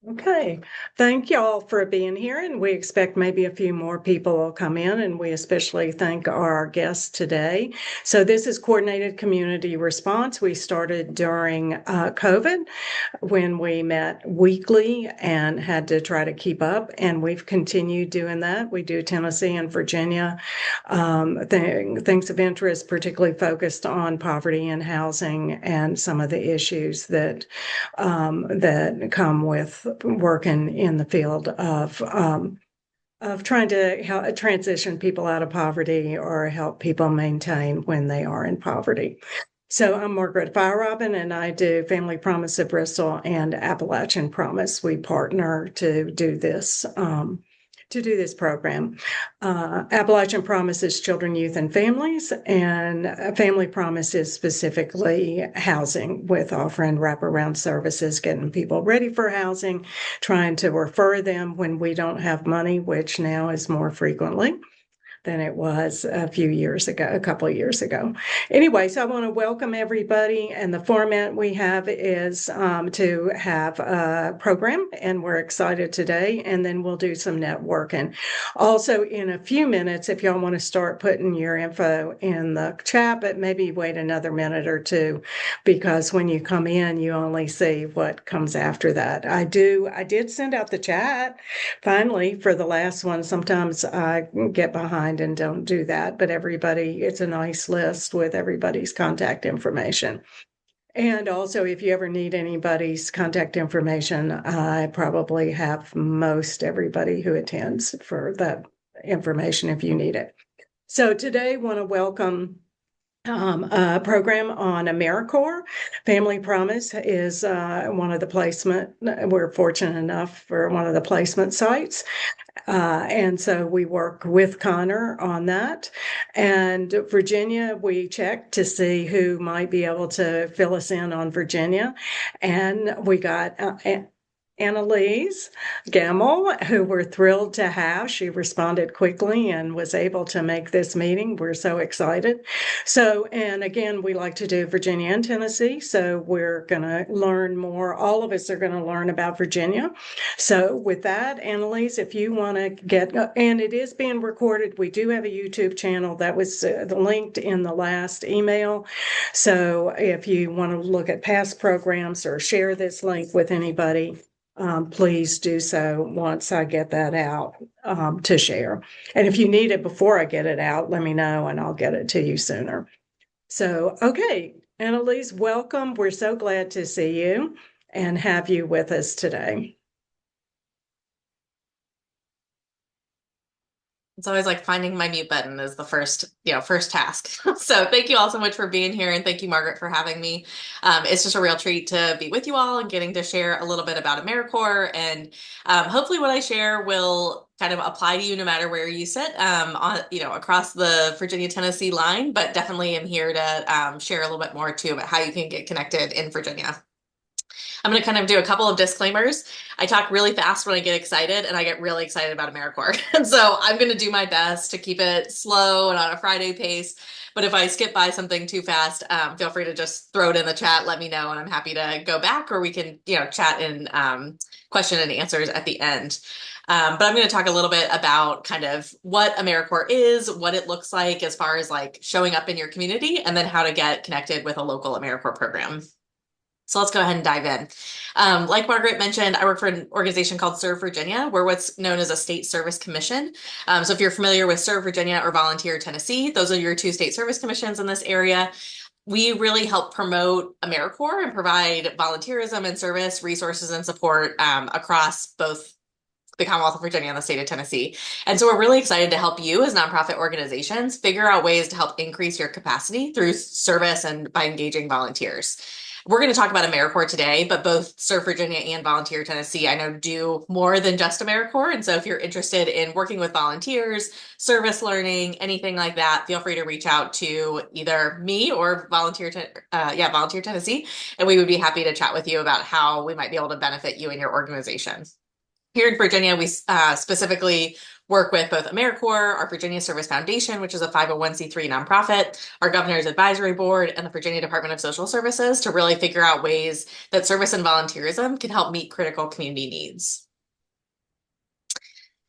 Okay, thank y'all for being here, and we expect maybe a few more people will come in, and we especially thank our guests today. So this is Coordinated Community Response. We started during COVID when we met weekly and had to try to keep up, and we've continued doing that. We do Tennessee and Virginia things of interest, particularly focused on poverty and housing and some of the issues that come with working in the field of trying to help transition people out of poverty or help people maintain when they are in poverty. So I'm Margaret Firerobin, and I do Family Promise of Bristol and Appalachian Promise. We partner to do this program. Appalachian Promise is children, youth, and families, and Family Promise is specifically housing with offering wraparound services, getting people ready for housing, trying to refer them when we don't have money, which now is more frequently than it was a couple of years ago. Anyway, so I want to welcome everybody, and the format we have is to have a program, and we're excited today, and then we'll do some networking. Also, in a few minutes, if y'all want to start putting your info in the chat, but maybe wait another minute or two, because when you come in, you only see what comes after that. I did send out the chat finally for the last one. Sometimes I get behind and don't do that, but it's a nice list with everybody's contact information. And also, if you ever need anybody's contact information, I probably have most everybody who attends for that information if you need it. So today, I want to welcome a program on AmeriCorps. Family Promise is one of the placement. We're fortunate enough for one of the placement sites. And so we work with Connor on that. And Virginia, we checked to see who might be able to fill us in on Virginia. And we got Analise Gammel, who we're thrilled to have. She responded quickly and was able to make this meeting. We're so excited. So, and again, we like to do Virginia and Tennessee. So we're going to learn more. All of us are going to learn about Virginia. So with that, Analise, if you want to get, and it is being recorded, we do have a YouTube channel that was linked in the last email. So if you want to look at past programs or share this link with anybody, please do so once I get that out to share. And if you need it before I get it out, let me know and I'll get it to you sooner. So, okay, Analise, welcome. We're so glad to see you and have you with us today. It's always like finding my mute button is the first task. So thank you all so much for being here, and thank you, Margaret, for having me. It's just a real treat to be with you all and getting to share a little bit about AmeriCorps, and hopefully what I share will kind of apply to you no matter where you sit across the Virginia-Tennessee line, but definitely am here to share a little bit more too about how you can get connected in Virginia. I'm going to kind of do a couple of disclaimers. I talk really fast when I get excited, and I get really excited about AmeriCorps. And so I'm going to do my best to keep it slow and on a Friday pace. But if I skip by something too fast, feel free to just throw it in the chat, let me know, and I'm happy to go back, or we can, chat in question and answers at the end. But I'm going to talk a little bit about kind of what AmeriCorps is, what it looks like as far as like showing up in your community, and then how to get connected with a local AmeriCorps program. So let's go ahead and dive in. Like Margaret mentioned, I work for an organization called Serve Virginia. We're what's known as a state service commission. So if you're familiar with Serve Virginia or Volunteer Tennessee, those are your two state service commissions in this area. We really help promote AmeriCorps and provide volunteerism and service resources and support across both the Commonwealth of Virginia and the state of Tennessee. And so we're really excited to help you as nonprofit organizations figure out ways to help increase your capacity through service and by engaging volunteers. We're going to talk about AmeriCorps today, but both Serve Virginia and Volunteer Tennessee, I know, do more than just AmeriCorps. And so if you're interested in working with volunteers, service learning, anything like that, feel free to reach out to either me or Volunteer Tennessee, and we would be happy to chat with you about how we might be able to benefit you and your organization. Here in Virginia, we specifically work with both AmeriCorps, our Virginia Service Foundation, which is a 501c3 nonprofit, our Governor's Advisory Board, and the Virginia Department of Social Services to really figure out ways that service and volunteerism can help meet critical community needs.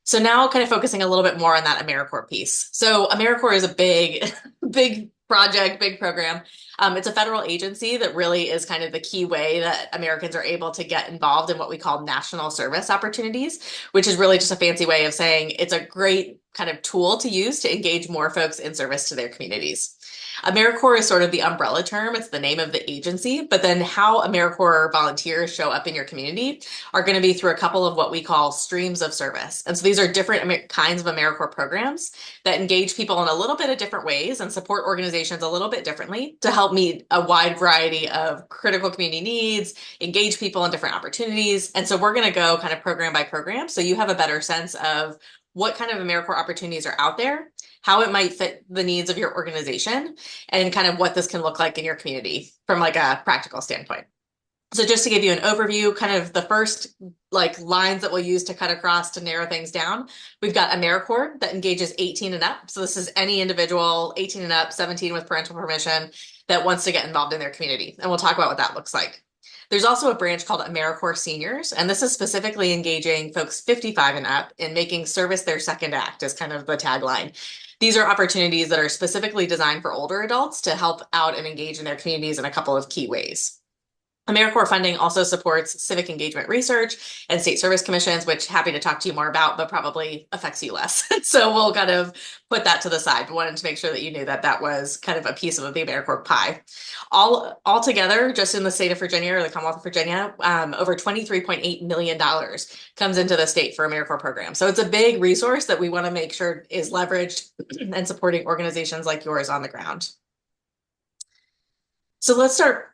So now kind of focusing a little bit more on that AmeriCorps piece. So AmeriCorps is a big, big project, big program. It's a federal agency that really is kind of the key way that Americans are able to get involved in what we call national service opportunities, which is really just a fancy way of saying it's a great kind of tool to use to engage more folks in service to their communities. AmeriCorps is sort of the umbrella term. It's the name of the agency, but then how AmeriCorps volunteers show up in your community are going to be through a couple of what we call streams of service. And so these are different kinds of AmeriCorps programs that engage people in a little bit of different ways and support organizations a little bit differently to help meet a wide variety of critical community needs, engage people in different opportunities. And so we're going to go kind of program by program so you have a better sense of what kind of AmeriCorps opportunities are out there, how it might fit the needs of your organization, and kind of what this can look like in your community from like a practical standpoint. So just to give you an overview, kind of the first like lines that we'll use to cut across to narrow things down, we've got AmeriCorps that engages 18 and up. So this is any individual 18 and up, 17 with parental permission that wants to get involved in their community. And we'll talk about what that looks like. There's also a branch called AmeriCorps Seniors, and this is specifically engaging folks 55 and up in making service their second act is kind of the tagline. These are opportunities that are specifically designed for older adults to help out and engage in their communities in a couple of key ways. AmeriCorps funding also supports civic engagement research and state service commissions, which happy to talk to you more about, but probably affects you less. So we'll kind of put that to the side. But wanted to make sure that you knew that that was kind of a piece of the AmeriCorps pie. All together, just in the state of Virginia or the Commonwealth of Virginia, over $23.8 million comes into the state for AmeriCorps programs. So it's a big resource that we want to make sure is leveraged and supporting organizations like yours on the ground. So let's start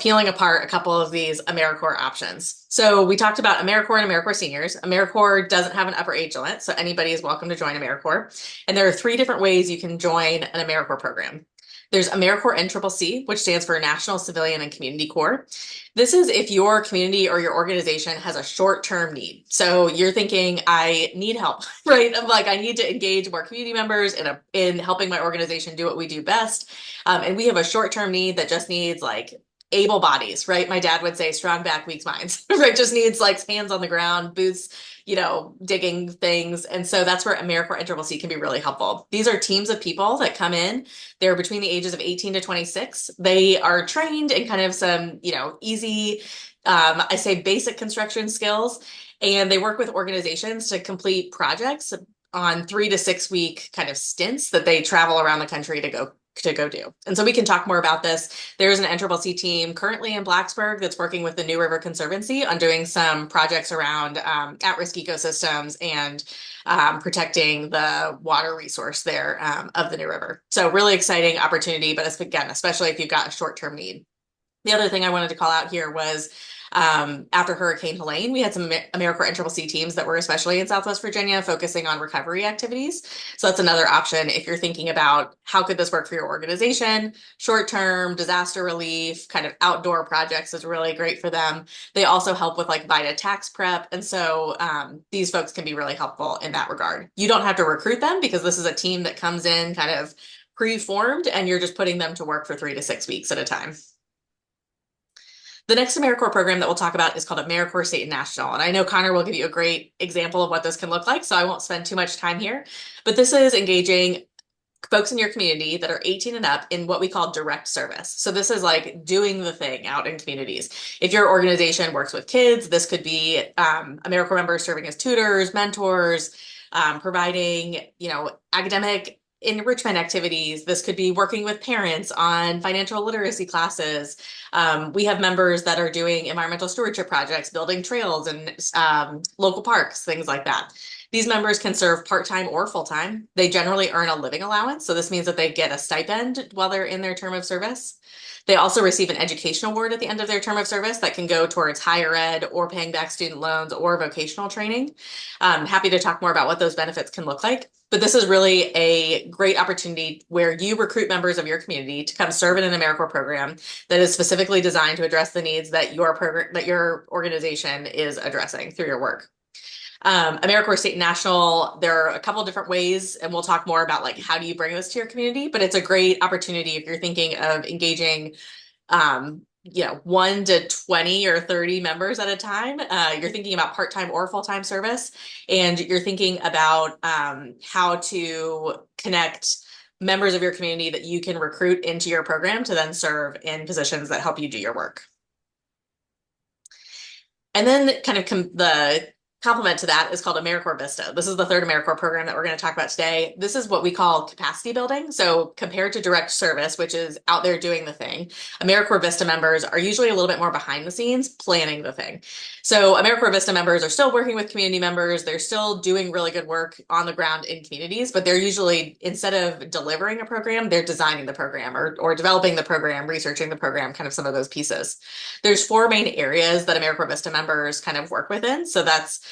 peeling apart a couple of these AmeriCorps options. So we talked about AmeriCorps and AmeriCorps Seniors. AmeriCorps doesn't have an upper age limit, so anybody is welcome to join AmeriCorps. And there are 3 different ways you can join an AmeriCorps program. There's AmeriCorps NCCC, which stands for National Civilian and Community Corps. This is if your community or your organization has a short-term need. So you're thinking, I need help, right? I'm like, I need to engage more community members in helping my organization do what we do best. And we have a short-term need that just needs like able bodies, right? My dad would say strong back, weak minds, right? Just needs like hands on the ground, boots, digging things. And so that's where AmeriCorps NCCC can be really helpful. These are teams of people that come in. They're between the ages of 18 to 26. They are trained in kind of some, easy, I say basic construction skills, and they work with organizations to complete projects on 3 to 6 week kind of stints that they travel around the country to go do. And so we can talk more about this. There's an NCCC team currently in Blacksburg that's working with the New River Conservancy on doing some projects around at-risk ecosystems and protecting the water resource there of the New River. So really exciting opportunity, but again, especially if you've got a short-term need. The other thing I wanted to call out here was after Hurricane Helene, we had some AmeriCorps NCCC teams that were especially in Southwest Virginia focusing on recovery activities. So that's another option if you're thinking about how could this work for your organization. Short-term disaster relief, kind of outdoor projects is really great for them. They also help with like VITA tax prep. And so these folks can be really helpful in that regard. You don't have to recruit them because this is a team that comes in kind of pre-formed and you're just putting them to work for 3 to 6 weeks at a time. The next AmeriCorps program that we'll talk about is called AmeriCorps State and National. And I know Connor will give you a great example of what this can look like, so I won't spend too much time here. But this is engaging folks in your community that are 18 and up in what we call direct service. So this is like doing the thing out in communities. If your organization works with kids, this could be AmeriCorps members serving as tutors, mentors, providing, academic enrichment activities. This could be working with parents on financial literacy classes. We have members that are doing environmental stewardship projects, building trails and local parks, things like that. These members can serve part-time or full-time. They generally earn a living allowance. So this means that they get a stipend while they're in their term of service. They also receive an education award at the end of their term of service that can go towards higher ed or paying back student loans or vocational training. I'm happy to talk more about what those benefits can look like. But this is really a great opportunity where you recruit members of your community to come serve in an AmeriCorps program that is specifically designed to address the needs that your organization is addressing through your work. AmeriCorps State and National, there are a couple different ways, and we'll talk more about like how do you bring this to your community, but it's a great opportunity if you're thinking of engaging 1 to 20 or 30 members at a time. You're thinking about part-time or full-time service, and you're thinking about how to connect members of your community that you can recruit into your program to then serve in positions that help you do your work. And then kind of the complement to that is called AmeriCorps Vista. This is the third AmeriCorps program that we're going to talk about today. This is what we call capacity building. So compared to direct service, which is out there doing the thing, AmeriCorps Vista members are usually a little bit more behind the scenes planning the thing. So AmeriCorps Vista members are still working with community members. They're still doing really good work on the ground in communities, but they're usually, instead of delivering a program, they're designing the program or developing the program, researching the program, kind of some of those pieces. There's 4 main areas that AmeriCorps Vista members kind of work within. So that's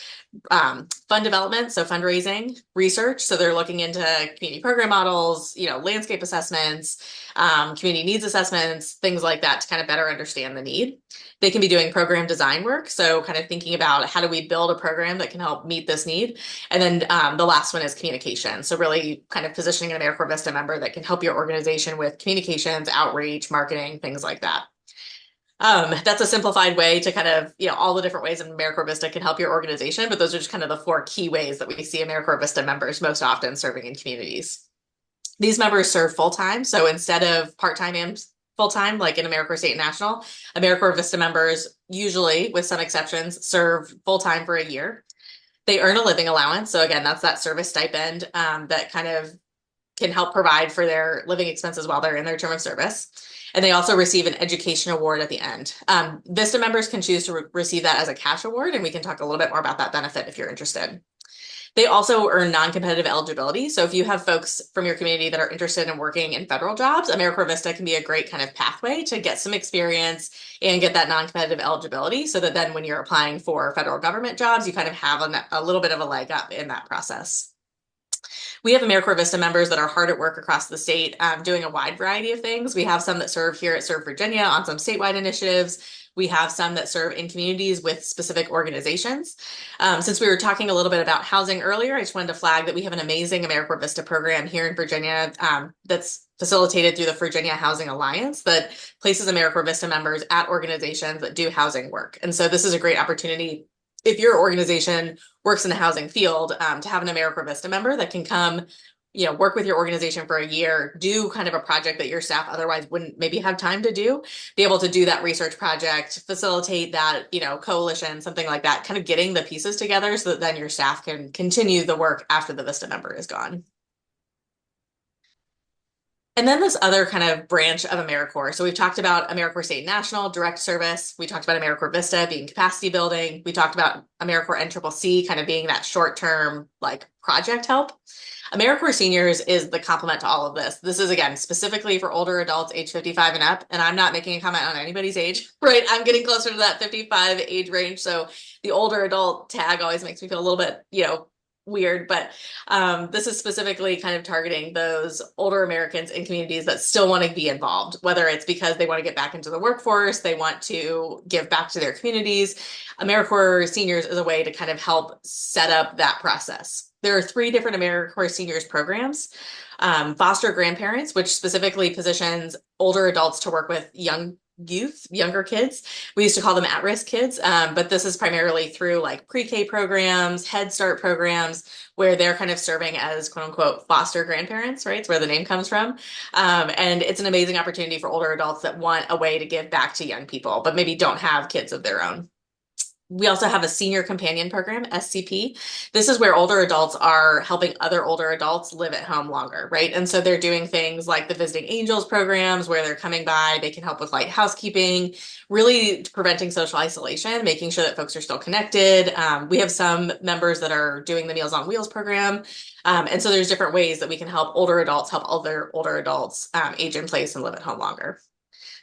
fund development, so fundraising, research, so they're looking into community program models, landscape assessments, community needs assessments, things like that to kind of better understand the need. They can be doing program design work, so kind of thinking about how do we build a program that can help meet this need. And then the last one is communication, so really kind of positioning an AmeriCorps Vista member that can help your organization with communications, outreach, marketing, things like that. That's a simplified way to kind of, all the different ways AmeriCorps Vista can help your organization, but those are just kind of the 4 key ways that we see AmeriCorps Vista members most often serving in communities. These members serve full-time, so instead of part-time and full-time, like in AmeriCorps State and National, AmeriCorps Vista members usually, with some exceptions, serve full-time for a year. They earn a living allowance, so again, that's that service stipend that kind of can help provide for their living expenses while they're in their term of service. And they also receive an education award at the end. Vista members can choose to receive that as a cash award, and we can talk a little bit more about that benefit if you're interested. They also earn non-competitive eligibility. So if you have folks from your community that are interested in working in federal jobs, AmeriCorps Vista can be a great kind of pathway to get some experience and get that non-competitive eligibility, so that then when you're applying for federal government jobs, you kind of have a little bit of a leg up in that process. We have AmeriCorps Vista members that are hard at work across the state, doing a wide variety of things. We have some that serve here at Serve Virginia on some statewide initiatives. We have some that serve in communities with specific organizations. Since we were talking a little bit about housing earlier, I just wanted to flag that we have an amazing AmeriCorps Vista program here in Virginia that's facilitated through the Virginia Housing Alliance that places AmeriCorps Vista members at organizations that do housing work. And so this is a great opportunity if your organization works in the housing field, to have an AmeriCorps Vista member that can come, work with your organization for a year, do kind of a project that your staff otherwise wouldn't maybe have time to do, be able to do that research project, facilitate that, coalition, something like that, kind of getting the pieces together so that then your staff can continue the work after the Vista member is gone. And then this other kind of branch of AmeriCorps. So we've talked about AmeriCorps State and National, direct service. We talked about AmeriCorps Vista being capacity building. We talked about AmeriCorps NCCC kind of being that short-term like project help. AmeriCorps Seniors is the complement to all of this. This is, again, specifically for older adults age 55 and up. And I'm not making a comment on anybody's age, right? I'm getting closer to that 55 age range. So the older adult tag always makes me feel a little bit, weird, but this is specifically kind of targeting those older Americans in communities that still want to be involved, whether it's because they want to get back into the workforce, they want to give back to their communities. AmeriCorps Seniors is a way to kind of help set up that process. There are 3 different AmeriCorps Seniors programs. Foster grandparents, which specifically positions older adults to work with younger kids. We used to call them at-risk kids, but this is primarily through like pre-K programs, Head Start programs, where they're kind of serving as quote unquote foster grandparents, right? It's where the name comes from. And it's an amazing opportunity for older adults that want a way to give back to young people, but maybe don't have kids of their own. We also have a senior companion program, SCP. This is where older adults are helping other older adults live at home longer, right? And so they're doing things like the Visiting Angels programs where they're coming by, they can help with light housekeeping, really preventing social isolation, making sure that folks are still connected. We have some members that are doing the Meals on Wheels program. And so there's different ways that we can help older adults help other older adults age in place and live at home longer.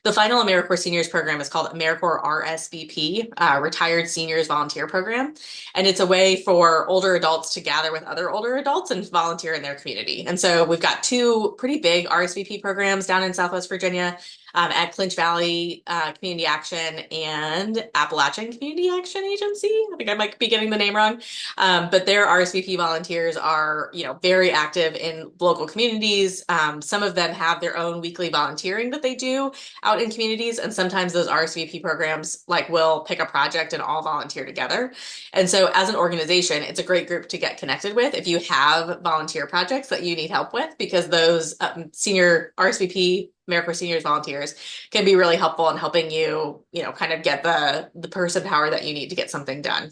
The final AmeriCorps Seniors program is called AmeriCorps RSVP, Retired Seniors Volunteer Program. And it's a way for older adults to gather with other older adults and volunteer in their community. And so we've got 2 pretty big RSVP programs down in Southwest Virginia. at Clinch Valley Community Action and Appalachian Community Action Agency. I think I might be getting the name wrong. But their RSVP volunteers are, very active in local communities. Some of them have their own weekly volunteering that they do out in communities. And sometimes those RSVP programs will pick a project and all volunteer together. And so as an organization, it's a great group to get connected with if you have volunteer projects that you need help with, because those senior RSVP AmeriCorps Seniors volunteers can be really helpful in helping you, kind of get the person power that you need to get something done.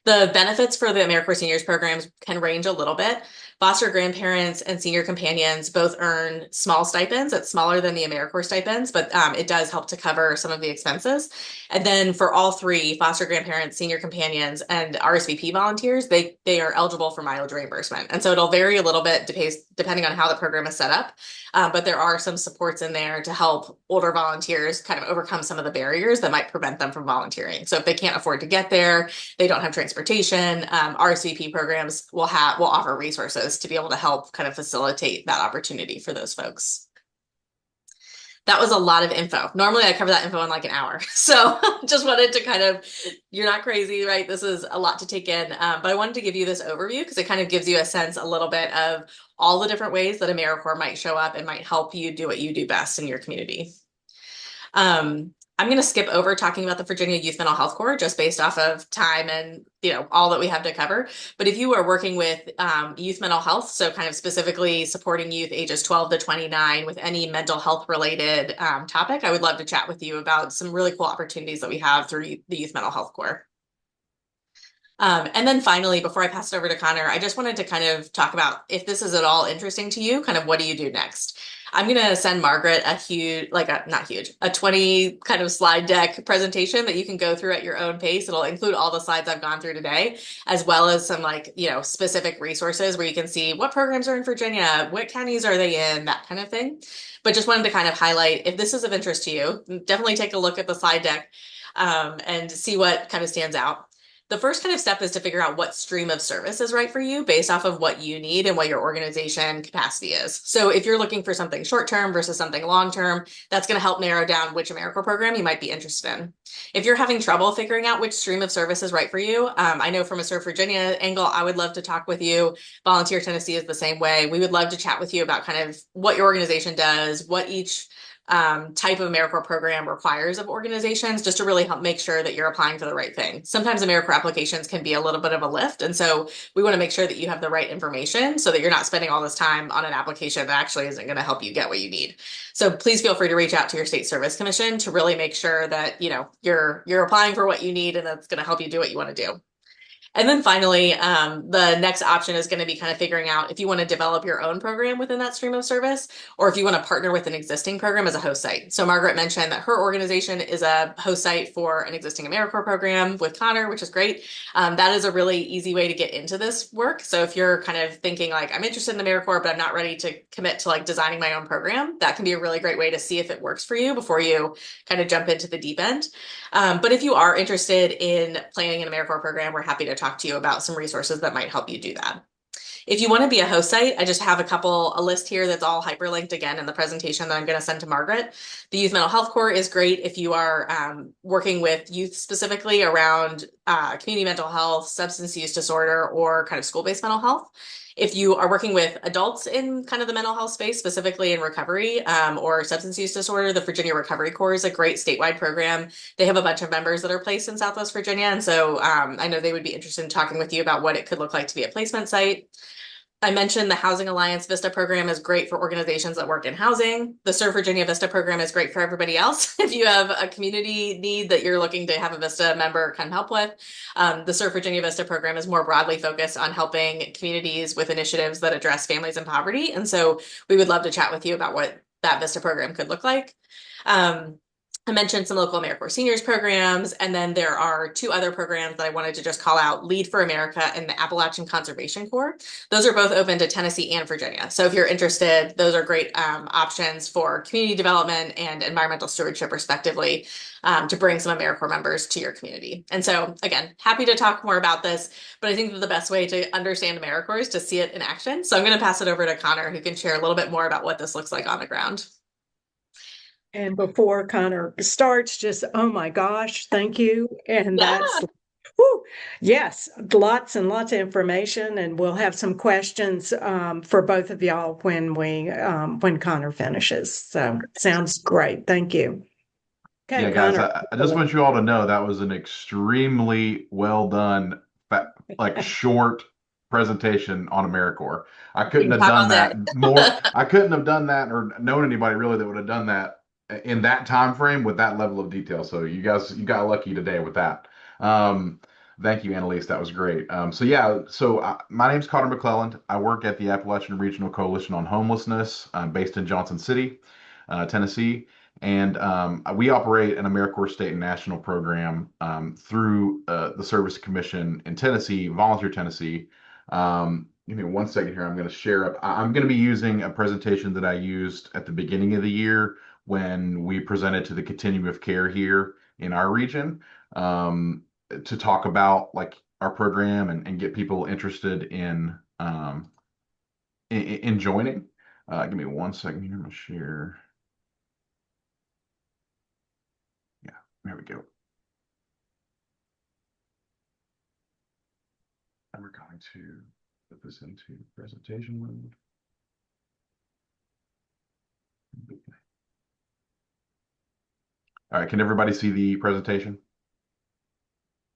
The benefits for the AmeriCorps Seniors programs can range a little bit. Foster grandparents and senior companions both earn small stipends. It's smaller than the AmeriCorps stipends, but it does help to cover some of the expenses. And then for all three, foster grandparents, senior companions, and RSVP volunteers, they are eligible for mileage reimbursement. And so it'll vary a little bit depending on how the program is set up. But there are some supports in there to help older volunteers kind of overcome some of the barriers that might prevent them from volunteering. So if they can't afford to get there, they don't have transportation, RSVP programs will offer resources to be able to help kind of facilitate that opportunity for those folks. That was a lot of info. Normally I cover that info in an hour. So just wanted to you're not crazy, right? This is a lot to take in. But I wanted to give you this overview because it kind of gives you a sense a little bit of all the different ways that AmeriCorps might show up and might help you do what you do best in your community. I'm going to skip over talking about the Virginia Youth Mental Health Corps just based off of time and all that we have to cover. But if you are working with youth mental health, so kind of specifically supporting youth ages 12 to 29 with any mental health related topic, I would love to chat with you about some really cool opportunities that we have through the Youth Mental Health Corps. And then finally, before I pass it over to Connor, I just wanted to kind of talk about, if this is at all interesting to you, kind of what do you do next? I'm going to send Margaret a 20 kind of slide deck presentation that you can go through at your own pace. It'll include all the slides I've gone through today, as well as some specific resources where you can see what programs are in Virginia, what counties are they in, that kind of thing. But just wanted to kind of highlight, if this is of interest to you, definitely take a look at the slide deck and see what kind of stands out. The first kind of step is to figure out what stream of service is right for you based off of what you need and what your organization capacity is. So if you're looking for something short-term versus something long-term, that's going to help narrow down which AmeriCorps program you might be interested in. If you're having trouble figuring out which stream of service is right for you, I know from a Serve Virginia angle, I would love to talk with you. Volunteer Tennessee is the same way. We would love to chat with you about kind of what your organization does, what each type of AmeriCorps program requires of organizations, just to really help make sure that you're applying for the right thing. Sometimes AmeriCorps applications can be a little bit of a lift. And so we want to make sure that you have the right information so that you're not spending all this time on an application that actually isn't going to help you get what you need. So please feel free to reach out to your state service commission to really make sure that, you're applying for what you need and that's going to help you do what you want to do. And then finally, the next option is going to be kind of figuring out if you want to develop your own program within that stream of service, or if you want to partner with an existing program as a host site. So Margaret mentioned that her organization is a host site for an existing AmeriCorps program with Connor, which is great. That is a really easy way to get into this work. So if you're kind of thinking I'm interested in AmeriCorps, but I'm not ready to commit to designing my own program, that can be a really great way to see if it works for you before you kind of jump into the deep end. But if you are interested in planning an AmeriCorps program, we're happy to talk to you about some resources that might help you do that. If you want to be a host site, I just have a list here that's all hyperlinked again in the presentation that I'm going to send to Margaret. The Youth Mental Health Corps is great if you are working with youth specifically around community mental health, substance use disorder, or kind of school-based mental health. If you are working with adults in kind of the mental health space, specifically in recovery or substance use disorder, the Virginia Recovery Corps is a great statewide program. They have a bunch of members that are placed in Southwest Virginia. And so I know they would be interested in talking with you about what it could look like to be a placement site. I mentioned the Housing Alliance VISTA program is great for organizations that work in housing. The Serve Virginia VISTA program is great for everybody else. If you have a community need that you're looking to have a VISTA member kind of help with, the Serve Virginia VISTA program is more broadly focused on helping communities with initiatives that address families in poverty. And so we would love to chat with you about what that VISTA program could look like. I mentioned some local AmeriCorps Seniors programs, and then there are two other programs that I wanted to just call out, Lead for America and the Appalachian Conservation Corps. Those are both open to Tennessee and Virginia. So if you're interested, those are great options for community development and environmental stewardship, respectively, to bring some AmeriCorps members to your community. And so, again, happy to talk more about this, but I think that the best way to understand AmeriCorps is to see it in action. So I'm going to pass it over to Connor, who can share a little bit more about what this looks like on the ground. And before Connor starts, just, oh my gosh, thank you. And Yeah. that's, whew, yes, lots and lots of information. And we'll have some questions for both of y'all when Connor finishes. So sounds great. Thank you. Okay, Yeah, guys, Connor. I just want you all to know that was an extremely well done, like short presentation on AmeriCorps. I couldn't have Talk done all day. that more. I couldn't have done that or known anybody really that would have done that in that time frame with that level of detail. So you guys, you got lucky today with that. Um, Thank you, Annalise. That was great. My name's Connor McClellan. I work at the Appalachian Regional Coalition on Homelessness. I'm based in Johnson City, Tennessee. And we operate an AmeriCorps state and national program through the Service Commission in Tennessee, Volunteer Tennessee. Give me 1 second here. I'm going to share up. I'm going to be using a presentation that I used at the beginning of the year when we presented to the continuum of care here in our region to talk about like our program and get people interested in joining. Give me 1 second here. I'm going to share. There we go. And we're going to put this into presentation mode. All right, can everybody see the presentation?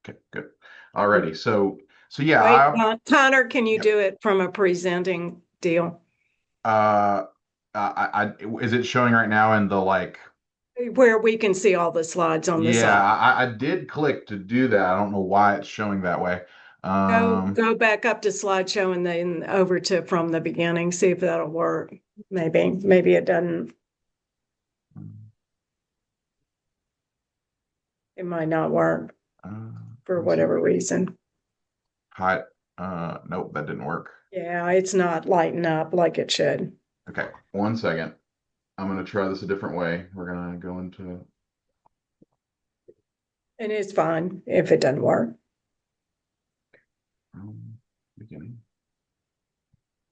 Okay, good. Alrighty, so yeah, Wait, Connor, can you do it from a presenting deal? Is it showing right now in the like? Where we can see all the slides on the Yeah, side. I did click to do that. I don't know why it's showing that way. Go back up to slideshow and then over to from the beginning, see if that'll work. Maybe it doesn't. It might not work for whatever reason. Hi, nope, that didn't work. Yeah, it's not lighting up like it should. Okay, 1 second. I'm gonna try this a different way. We're gonna go into. And it's fine if it doesn't work. Beginning.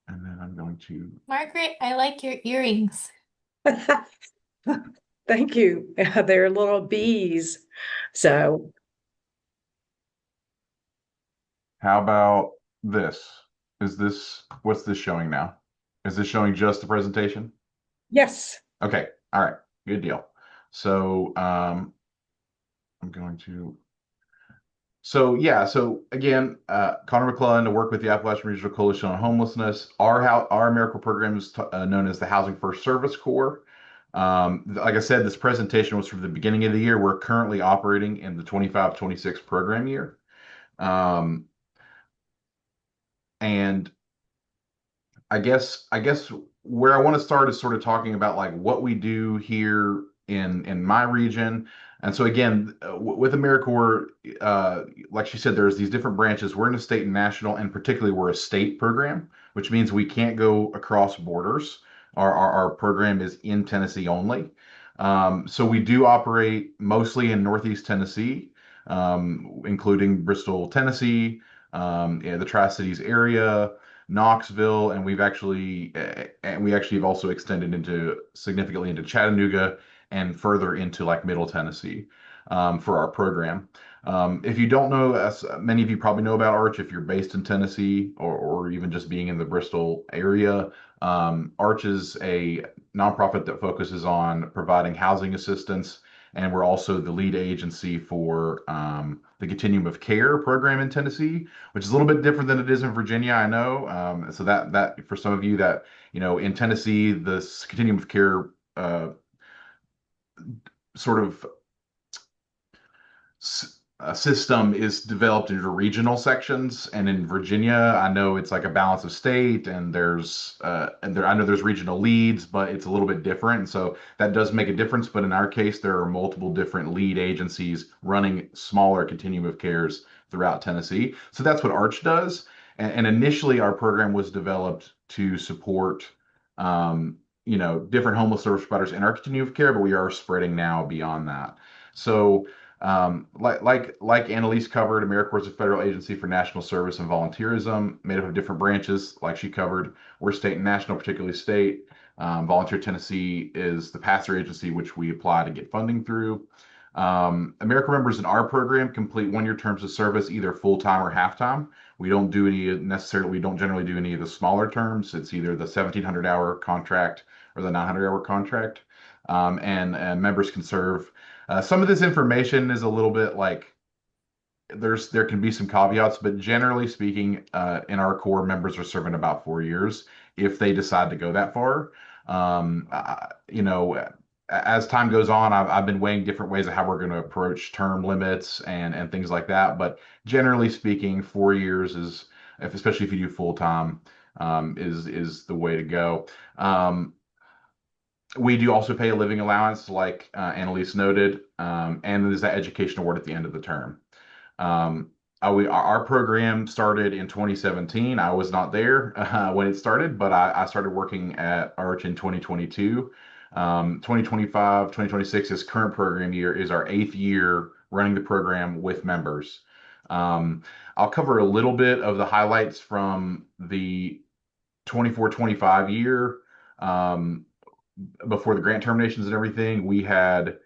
And then I'm going to. Margaret, I like your earrings. Thank you. They're little bees. So How about this? What's this showing now? Is this showing just the presentation? yes. Okay, all right, good deal. So I'm going to. So again, Connor McClellan to work with the Appalachian Regional Coalition on Homelessness. Our AmeriCorps program is known as the Housing First Service Corps. Like I said, this presentation was from the beginning of the year. We're currently operating in the 25-26 program year. And I guess where I want to start is sort of talking about like what we do here in my region. And so again, with AmeriCorps, like she said, there's these different branches. We're in a state and national, and particularly we're a state program, which means we can't go across borders. Our program is in Tennessee only. So we do operate mostly in Northeast Tennessee, including Bristol, Tennessee, the Tri-Cities area, Knoxville, and we actually have also extended into significantly into Chattanooga and further into like Middle Tennessee for our program. If you don't know, as many of you probably know about Arch, if you're based in Tennessee or even just being in the Bristol area, Arch is a nonprofit that focuses on providing housing assistance, and we're also the lead agency for the Continuum of Care program in Tennessee, which is a little bit different than it is in Virginia, I know. So that for some of you that in Tennessee, this Continuum of Care sort of system is developed into regional sections, and in Virginia, I know it's like a balance of state, and I know there's regional leads, but it's a little bit different, and so that does make a difference. But in our case, there are multiple different lead agencies running smaller continuum of cares throughout Tennessee. So that's what Arch does, and initially our program was developed to support different homeless service providers in our continuum of care, but we are spreading now beyond that. So like Annalise covered, AmeriCorps is a federal agency for national service and volunteerism, made up of different branches. Like she covered, we're state and national, particularly state. Volunteer Tennessee is the pass-through agency which we apply to get funding through. AmeriCorps members in our program complete one-year terms of service, either full-time or half-time. We don't generally do any of the smaller terms. It's either the 1,700-hour contract or the 900-hour contract. And members can serve. Some of this information is a little bit like there can be some caveats, but generally speaking, in our Corps, members are serving about 4 years if they decide to go that far. As time goes on, I've been weighing different ways of how we're going to approach term limits and things like that. But generally speaking, 4 years especially if you do full time, is the way to go. We do also pay a living allowance, like Analise noted, and there's that education award at the end of the term. Our program started in 2017. I was not there when it started, but I started working at Arch in 2022. 2025, 2026, this current program year is our 8th year running the program with members. I'll cover a little bit of the highlights from the 24-25 year. Before the grant terminations and everything, we had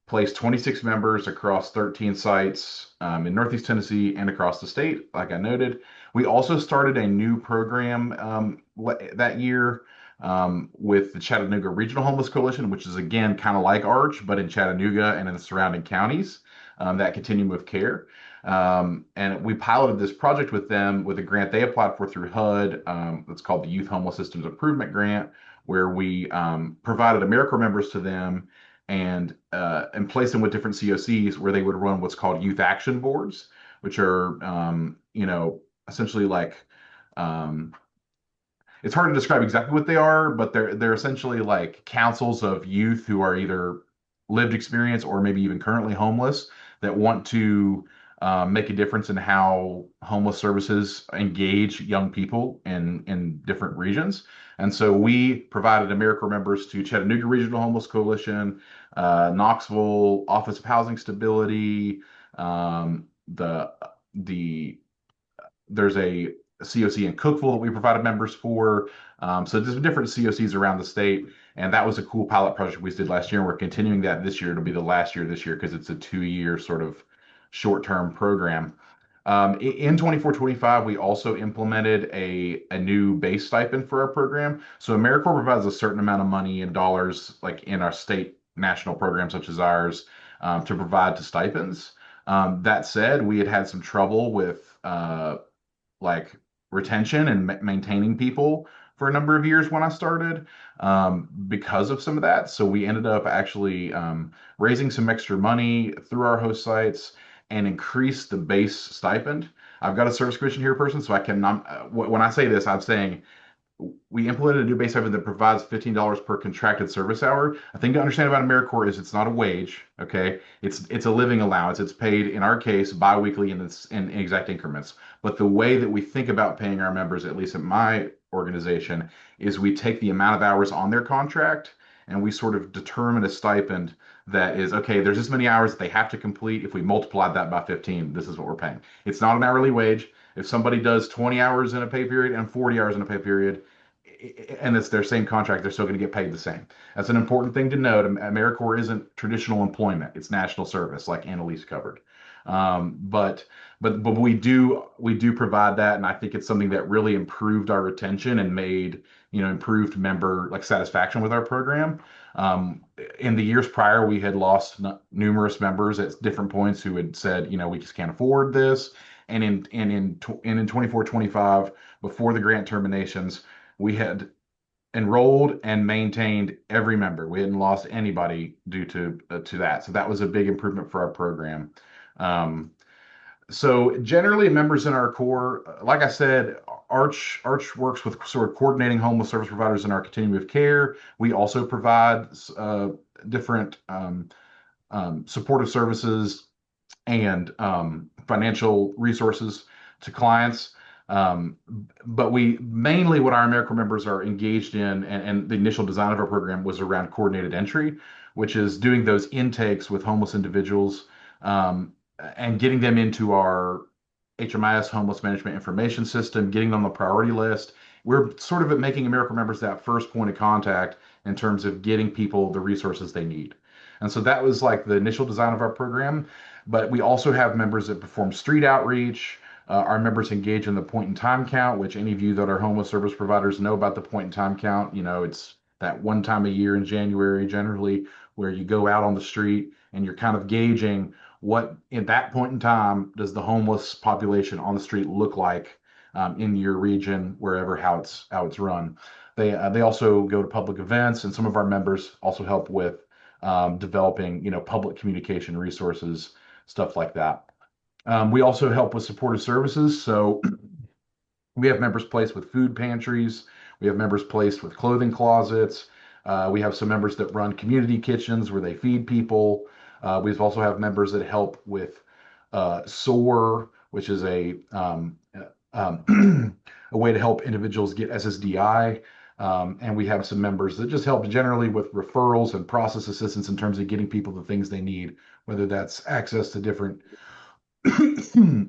placed 26 members across 13 sites in Northeast Tennessee and across the state, like I noted. We also started a new program that year with the Chattanooga Regional Homeless Coalition, which is again kind of like Arch, but in Chattanooga and in the surrounding counties, that Continuum of Care. And we piloted this project with them with a grant they applied for through HUD. It's called the Youth Homeless Systems Improvement Grant, where we provided AmeriCorps members to them and place them with different COCs where they would run what's called youth action boards, which are essentially like it's hard to describe exactly what they are, but they're essentially like councils of youth who are either lived experience or maybe even currently homeless that want to make a difference in how homeless services engage young people in different regions. And so we provided AmeriCorps members to Chattanooga Regional Homeless Coalition, Knoxville Office of Housing Stability, there's a COC in Cookeville that we provided members for. So there's different COCs around the state, and that was a cool pilot project we did last year, and we're continuing that this year. It'll be the last year this year because it's a 2-year sort of short-term program. In 24-25, we also implemented a new base stipend for our program. So AmeriCorps provides a certain amount of money in dollars, like in our state national programs such as ours, to provide to stipends. That said, we had some trouble with like retention and maintaining people for a number of years when I started because of some of that. So we ended up actually raising some extra money through our host sites and increase the base stipend. I've got a service commission here person, so I can, when I say this, I'm saying we implemented a new base stipend that provides $15 per contracted service hour. A thing to understand about AmeriCorps is it's not a wage, okay? It's a living allowance. It's paid, in our case, biweekly in exact increments. But the way that we think about paying our members, at least at my organization, is we take the amount of hours on their contract and we sort of determine a stipend that is, okay, there's this many hours that they have to complete. If we multiply that by 15, this is what we're paying. It's not an hourly wage. If somebody does 20 hours in a pay period and 40 hours in a pay period, and it's their same contract, they're still going to get paid the same. That's an important thing to note. AmeriCorps isn't traditional employment. It's national service, like Annalise covered. But we do provide that, and I think it's something that really improved our retention and made improved member like satisfaction with our program. In the years prior, we had lost numerous members at different points who had said, we just can't afford this. And in 24-25, before the grant terminations, we had enrolled and maintained every member. We hadn't lost anybody due to that. So that was a big improvement for our program. So generally, members in our Corps, like I said, Arch works with sort of coordinating homeless service providers in our continuum of care. We also provide different supportive services and financial resources to clients. But we mainly what our AmeriCorps members are engaged in, and the initial design of our program was around coordinated entry, which is doing those intakes with homeless individuals and getting them into our HMIS homeless management information system, getting them on the priority list, we're sort of at making AmeriCorps members that first point of contact in terms of getting people the resources they need. And so that was like the initial design of our program. But we also have members that perform street outreach. Our members engage in the point in time count, which any of you that are homeless service providers know about the point in time count. It's that one time a year in January generally where you go out on the street and you're kind of gauging what in that point in time does the homeless population on the street look like in your region, wherever how it's run. They also go to public events, and some of our members also help with developing public communication resources, stuff like that. We also help with supportive services. So we have members placed with food pantries. We have members placed with clothing closets. We have some members that run community kitchens where they feed people. We also have members that help with SOAR, which is a way to help individuals get SSDI. And we have some members that just help generally with referrals and process assistance in terms of getting people the things they need, whether that's access to different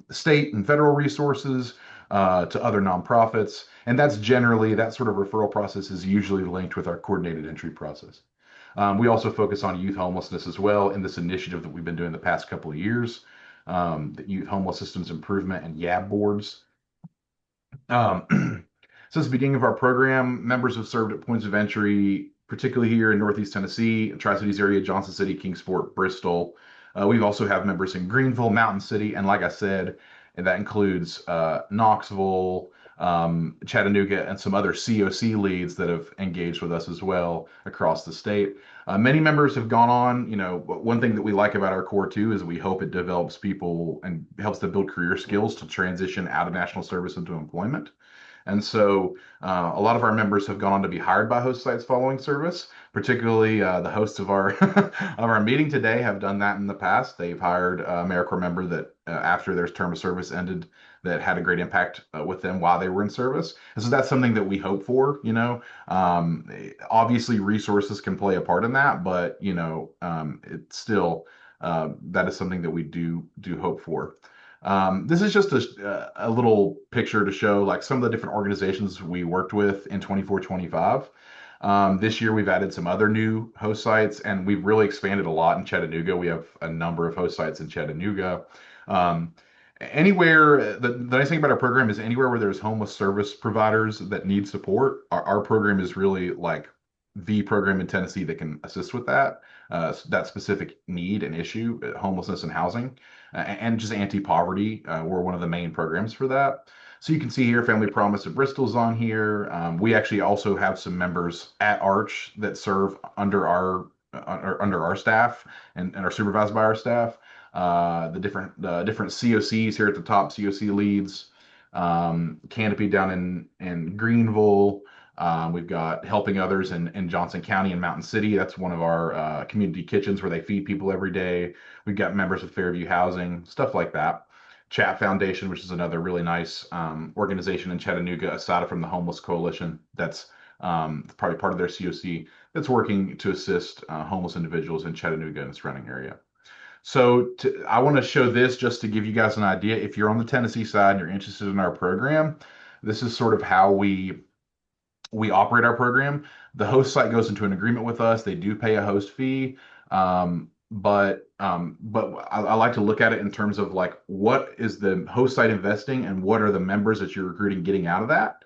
state and federal resources, to other nonprofits. And that's generally, that sort of referral process is usually linked with our coordinated entry process. We also focus on youth homelessness as well in this initiative that we've been doing the past couple of years, the Youth Homeless Systems Improvement and YAB boards. Since the beginning of our program, members have served at points of entry, particularly here in Northeast Tennessee, Tri-Cities area, Johnson City, Kingsport, Bristol. We've also have members in Greenville, Mountain City, and like I said, and that includes Knoxville, Chattanooga, and some other COC leads that have engaged with us as well across the state. Many members have gone on. One thing that we like about our Corps too is we hope it develops people and helps them build career skills to transition out of national service into employment. And so a lot of our members have gone on to be hired by host sites following service, particularly the hosts of our of our meeting today have done that in the past. They've hired a AmeriCorps member that after their term of service ended that had a great impact with them while they were in service. And so that's something that we hope for. Obviously resources can play a part in that, but it's still that is something that we do hope for. This is just a little picture to show like some of the different organizations we worked with in 24-25. This year we've added some other new host sites, and we've really expanded a lot in Chattanooga. We have a number of host sites in Chattanooga. Anywhere, the nice thing about our program is anywhere where there's homeless service providers that need support, our program is really like the program in Tennessee that can assist with that specific need and issue, homelessness and housing, and just anti-poverty. We're one of the main programs for that. So you can see here, Family Promise of Bristol's on here. We actually also have some members at Arch that serve under our staff and are supervised by our staff. The different COCs here at the top, COC leads, Canopy down in Greenville. We've got Helping Others in Johnson County and Mountain City. That's one of our community kitchens where they feed people every day. We've got members of Fairview Housing, stuff like that. Chat Foundation, which is another really nice organization in Chattanooga, aside from the Homeless Coalition. That's probably part of their COC that's working to assist homeless individuals in Chattanooga and surrounding area. So I want to show this just to give you guys an idea. If you're on the Tennessee side and you're interested in our program, this is sort of how we operate our program. The host site goes into an agreement with us. They do pay a host fee. But I like to look at it in terms of like, what is the host site investing and what are the members that you're recruiting getting out of that?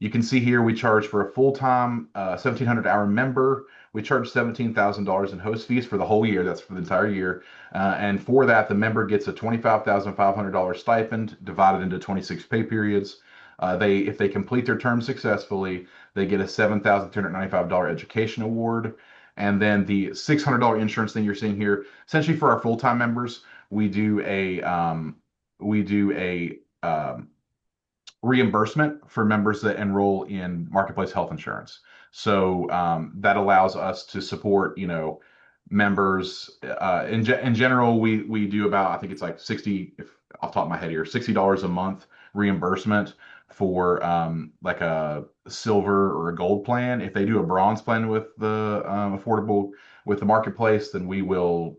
You can see here, we charge for a full-time 1,700-hour member. We charge $17,000 in host fees for the whole year. That's for the entire year. And for that, the member gets a $25,500 stipend divided into 26 pay periods. If they complete their term successfully, they get a $7,295 education award. And then the $600 insurance thing you're seeing here, essentially for our full-time members, we do a reimbursement for members that enroll in Marketplace health insurance. So that allows us to support, members. In general, we do about, I think it's like 60, if off the top of my head here, $60 a month reimbursement for like a silver or a gold plan. If they do a bronze plan with the affordable with the Marketplace, then we will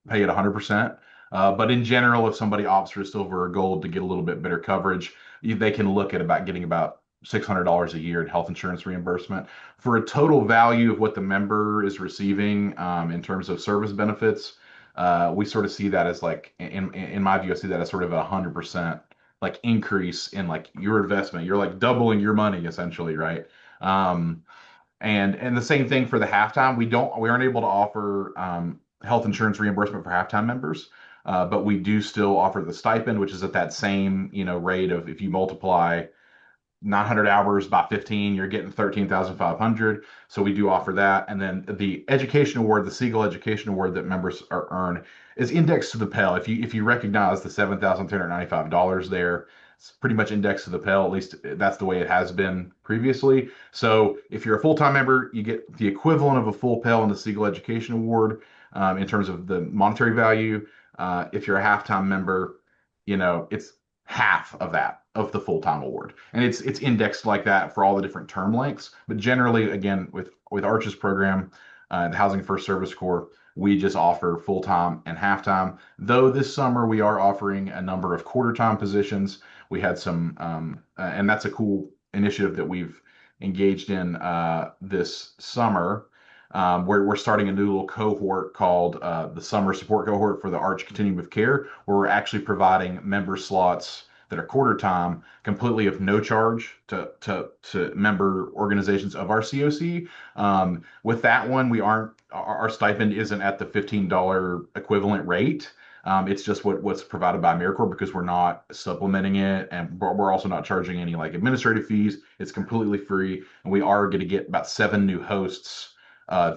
pay it 100%. But in general, if somebody opts for silver or gold to get a little bit better coverage, they can look at getting about $600 a year in health insurance reimbursement for a total value of what the member is receiving in terms of service benefits. We sort of see that as like, in my view, I see that as sort of a 100% like increase in like your investment. You're like doubling your money essentially, right? Um, and the same thing for the halftime. We aren't able to offer health insurance reimbursement for halftime members, but we do still offer the stipend, which is at that same rate of, if you multiply 900 hours by 15, you're getting 13,500. So we do offer that. And then the education award, the Siegel Education Award that members earn is indexed to the Pell. If you recognize the $7,395 there, it's pretty much indexed to the Pell. At least that's the way it has been previously. So if you're a full-time member, you get the equivalent of a full Pell in the Siegel Education Award in terms of the monetary value. If you're a halftime member, it's half of that of the full-time award, and it's indexed like that for all the different term lengths. But generally, again, with Arch's program, the Housing First Service Corps, we just offer full-time and halftime. Though this summer we are offering a number of quarter-time positions. We had some and that's a cool initiative that we've engaged in this summer, where we're starting a new little cohort called the Summer Support Cohort for the Arch Continuum of Care, where we're actually providing member slots that are quarter time completely of no charge to member organizations of our COC. With that one, our stipend isn't at the $15 equivalent rate. It's just what's provided by AmeriCorps, because we're not supplementing it, and we're also not charging any like administrative fees. It's completely free, and we are going to get about 7 new hosts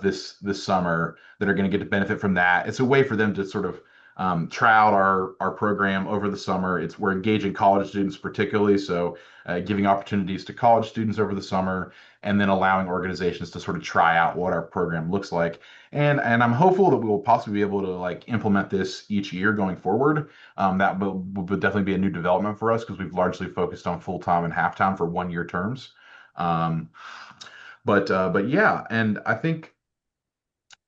this summer that are going to get to benefit from that. It's a way for them to sort of try out our program over the summer. We're engaging college students particularly, so giving opportunities to college students over the summer, and then allowing organizations to sort of try out what our program looks like. And I'm hopeful that we will possibly be able to like implement this each year going forward. That would definitely be a new development for us, because we've largely focused on full-time and half-time for 1-year terms. But yeah, and I think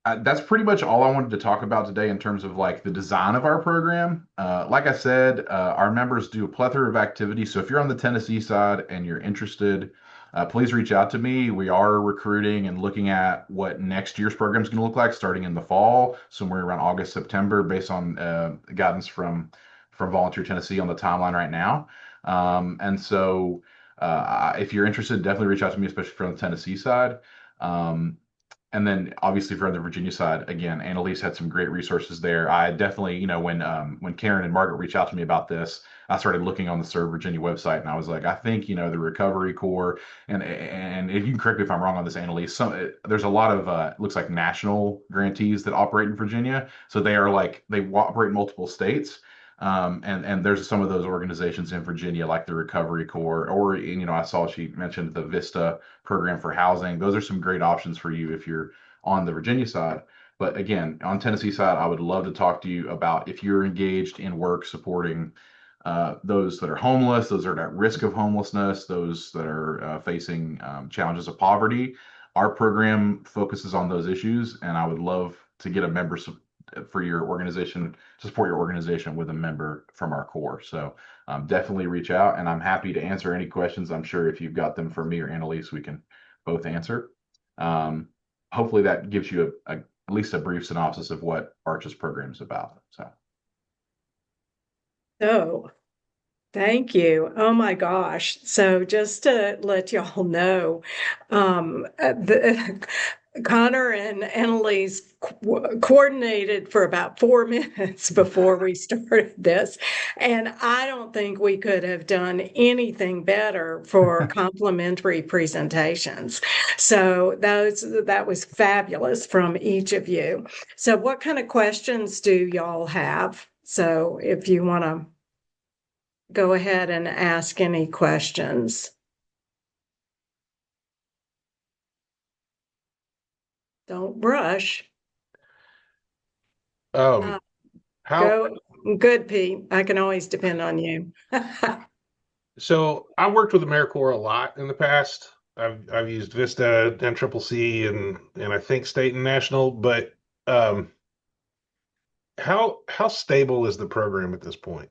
that's pretty much all I wanted to talk about today in terms of like the design of our program. Like I said, our members do a plethora of activities. So if you're on the Tennessee side and you're interested, please reach out to me. We are recruiting and looking at what next year's program is going to look like starting in the fall, somewhere around August, September, based on guidance from Volunteer Tennessee on the timeline right now. And so if you're interested, definitely reach out to me, especially from the Tennessee side. And then obviously from the Virginia side, again, Analise had some great resources there. I definitely, when Karen and Margaret reached out to me about this, I started looking on the Serve Virginia website, and I was like, I think, the Recovery Corps, and if you can correct me if I'm wrong on this, Analise, there's a lot of looks like national grantees that operate in Virginia. So they operate in multiple states. And there's some of those organizations in Virginia, like the Recovery Corps, or, I saw she mentioned the VISTA program for housing. Those are some great options for you if you're on the Virginia side. But again, on Tennessee side, I would love to talk to you about if you're engaged in work supporting those that are homeless, those that are at risk of homelessness, those that are facing challenges of poverty. Our program focuses on those issues, and I would love to get a member for your organization, to support your organization with a member from our Corps. So definitely reach out, and I'm happy to answer any questions. I'm sure if you've got them for me or Analise, we can both answer. Hopefully that gives you at least a brief synopsis of what Arch's program is about. So thank you. Oh my gosh. So just to let y'all know, Connor and Annalise coordinated for about 4 minutes before we started this. And I don't think we could have done anything better for complimentary presentations. So that was fabulous from each of you. So what kind of questions do y'all have? So if you want to go ahead and ask any questions. Don't rush. How Go. Good, Pete. I can always depend on you. so I worked with AmeriCorps a lot in the past. I've used Vista, NCCC, and I think state and national. But how stable is the program at this point?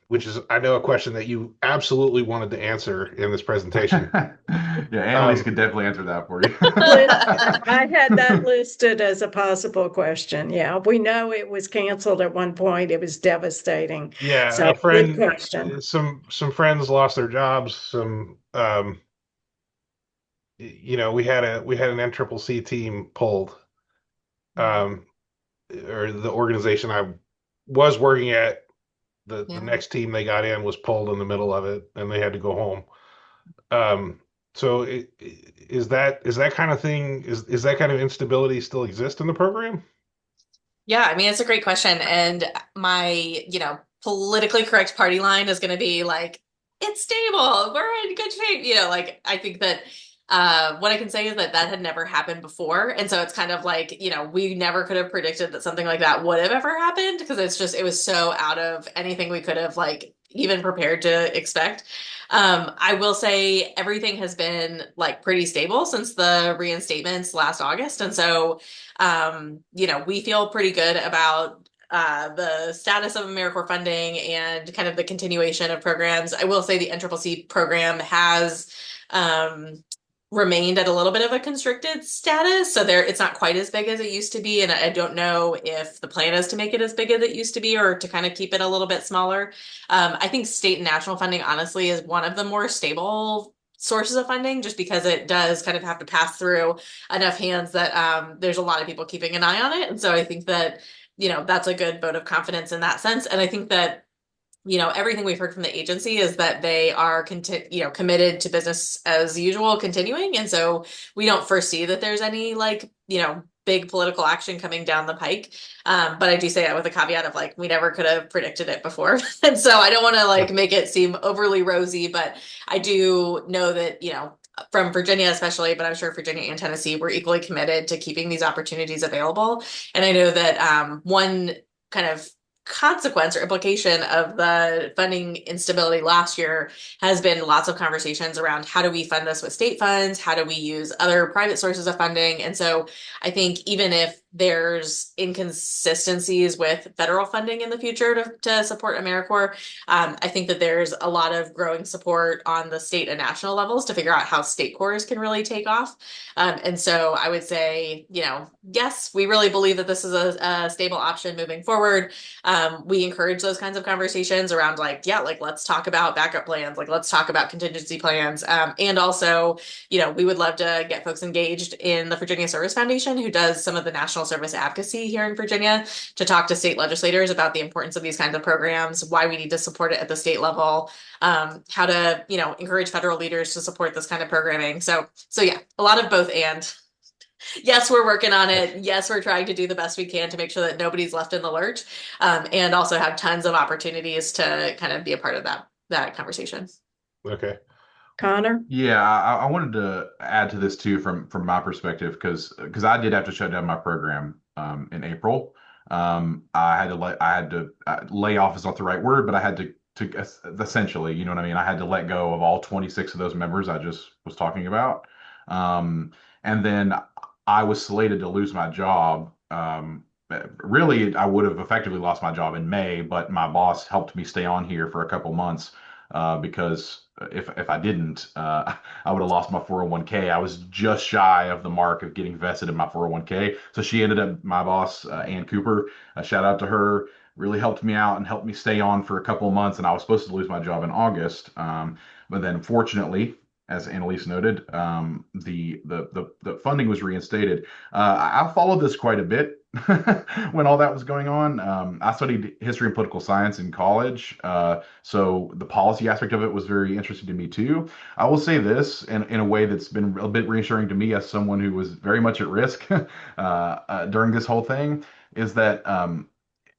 which is, I know, a question that you absolutely wanted to answer in this presentation. Yeah, Annalise could definitely answer that for you. I had that listed as a possible question. Yeah, we know it was canceled at one point. It was devastating. Yeah, So a good friend, question. some friends lost their jobs. We had an NCCC team pulled, um, or the organization I was working at. The Yeah. next team they got in was pulled in the middle of it, and they had to go home. So is that kind of thing, is that kind of instability still exist in the program? Yeah, I mean, it's a great question. And my, politically correct party line is going to be like, it's stable. We're in good shape. Like, I think that what I can say is that that had never happened before. And so it's kind of like, we never could have predicted that something like that would have ever happened because it was so out of anything we could have like even prepared to expect. I will say everything has been like pretty stable since the reinstatements last August. And so we feel pretty good about the status of AmeriCorps funding and kind of the continuation of programs. I will say the NCCC program has remained at a little bit of a constricted status. So it's not quite as big as it used to be. And I don't know if the plan is to make it as big as it used to be or to kind of keep it a little bit smaller. I think state and national funding, honestly, is one of the more stable sources of funding just because it does kind of have to pass through enough hands that there's a lot of people keeping an eye on it. And so I think that, that's a good vote of confidence in that sense. And I think that everything we've heard from the agency is that they are committed to business as usual continuing. And so we don't foresee that there's any like, big political action coming down the pike. But I do say that with a caveat of like, we never could have predicted it before. And so I don't want to like make it seem overly rosy, but I do know that, from Virginia especially, but I'm sure Virginia and Tennessee were equally committed to keeping these opportunities available. And I know that one kind of consequence or implication of the funding instability last year has been lots of conversations around how do we fund this with state funds? How do we use other private sources of funding? And so I think even if there's inconsistencies with federal funding in the future to support AmeriCorps, I think that there's a lot of growing support on the state and national levels to figure out how state corps can really take off. And so I would say, yes, we really believe that this is a stable option moving forward. We encourage those kinds of conversations around like, yeah, like let's talk about backup plans, like let's talk about contingency plans. And also, we would love to get folks engaged in the Virginia Service Foundation, who does some of the national service advocacy here in Virginia, to talk to state legislators about the importance of these kinds of programs, why we need to support it at the state level, how to, encourage federal leaders to support this kind of programming. So yeah, a lot of both and. Yes, we're working on it. Yes, we're trying to do the best we can to make sure that nobody's left in the lurch, and also have tons of opportunities to kind of be a part of that conversation. Okay. Connor? Yeah, I wanted to add to this too from my perspective because I did have to shut down my program in April. I had to lay off is not the right word, but I had to essentially, you know what I mean? I had to let go of all 26 of those members I just was talking about. And then I was slated to lose my job. Really, I would have effectively lost my job in May, but my boss helped me stay on here for a couple months because if I didn't, I would have lost my 401k. I was just shy of the mark of getting vested in my 401k. So she ended up, my boss, Ann Cooper, shout out to her, really helped me out and helped me stay on for a couple of months. And I was supposed to lose my job in August. But then fortunately, as Annalise noted, the funding was reinstated. I followed this quite a bit when all that was going on. I studied history and political science in college, so the policy aspect of it was very interesting to me too. I will say this in a way that's been a bit reassuring to me as someone who was very much at risk during this whole thing, is that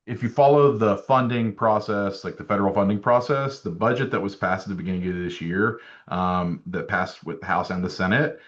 if you follow the funding process, like the federal funding process, the budget that was passed at the beginning of this year, that passed with the House and the Senate,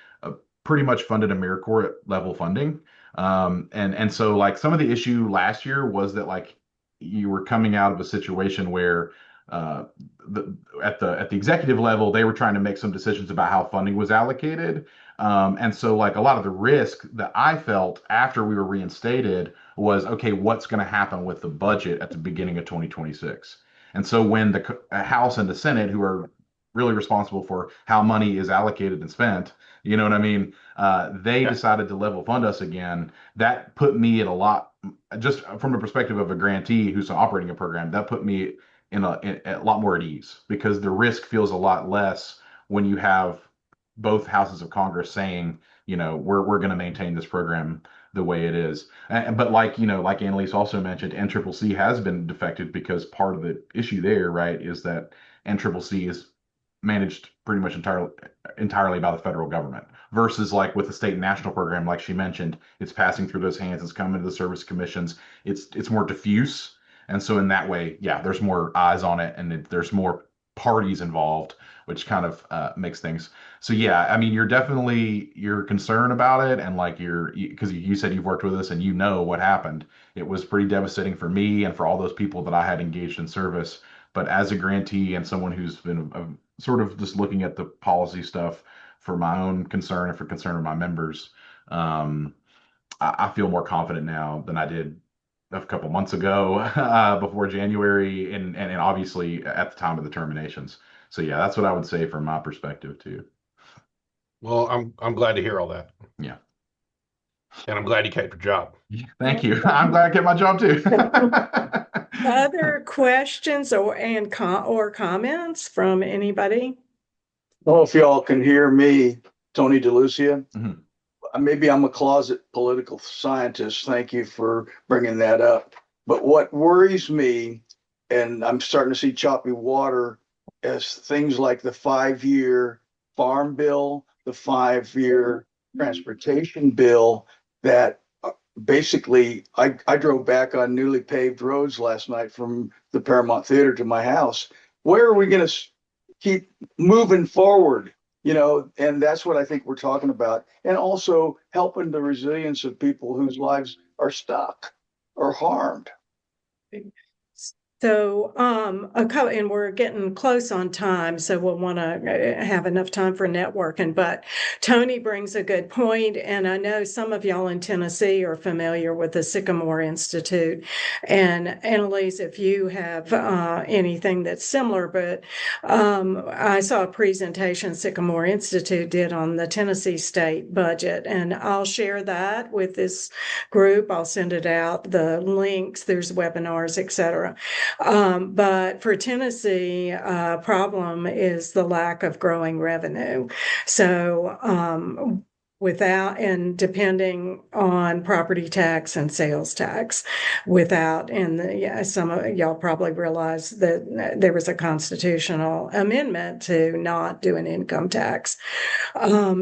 pretty much funded AmeriCorps level funding. And so like some of the issue last year was that like you were coming out of a situation where at the executive level, they were trying to make some decisions about how funding was allocated. And so like a lot of the risk that I felt after we were reinstated was, okay, what's going to happen with the budget at the beginning of 2026? And so when the House and the Senate, who are really responsible for how money is allocated and spent, you know what I mean? They Yeah. decided to level fund us again. That put me at a lot, just from the perspective of a grantee who's operating a program, that put me in a lot more at ease because the risk feels a lot less when you have both houses of Congress saying, we're going to maintain this program the way it is. But like Annalise also mentioned, NCCC has been defected because part of the issue there, right, is that NCCC is managed pretty much entirely by the federal government versus like with the state and national program, like she mentioned, it's passing through those hands, it's coming to the service commissions, it's more diffuse. And so in that way, yeah, there's more eyes on it and there's more parties involved, which kind of makes things. So yeah, I mean, you're concerned about it, and like because you said you've worked with us and you know what happened. It was pretty devastating for me and for all those people that I had engaged in service. But as a grantee and someone who's been sort of just looking at the policy stuff for my own concern and for concern of my members, I feel more confident now than I did a couple months ago before January and obviously at the time of the terminations. So yeah, that's what I would say from my perspective too. Well, I'm glad to hear all that. Yeah. And I'm glad you kept your job. Thank you. I'm glad I kept my job too. Other questions or comments from anybody? Well, if y'all can hear me, Tony DeLucia. Mhm. Maybe I'm a closet political scientist. Thank you for bringing that up. But what worries me, and I'm starting to see choppy water, is things like the 5-year farm bill, the 5-year transportation bill that basically I drove back on newly paved roads last night from the Paramount Theater to my house. Where are we going to keep moving forward? And that's what I think we're talking about. And also helping the resilience of people whose lives are stuck or harmed. So, and we're getting close on time, so we'll want to have enough time for networking. But Tony brings a good point, and I know some of y'all in Tennessee are familiar with the Sycamore Institute. And Annalise, if you have anything that's similar, but I saw a presentation Sycamore Institute did on the Tennessee state budget, and I'll share that with this group. I'll send it out, the links, there's webinars, etc. But for Tennessee, problem is the lack of growing revenue. So without and depending on property tax and sales tax, some of y'all probably realize that there was a constitutional amendment to not do an income tax.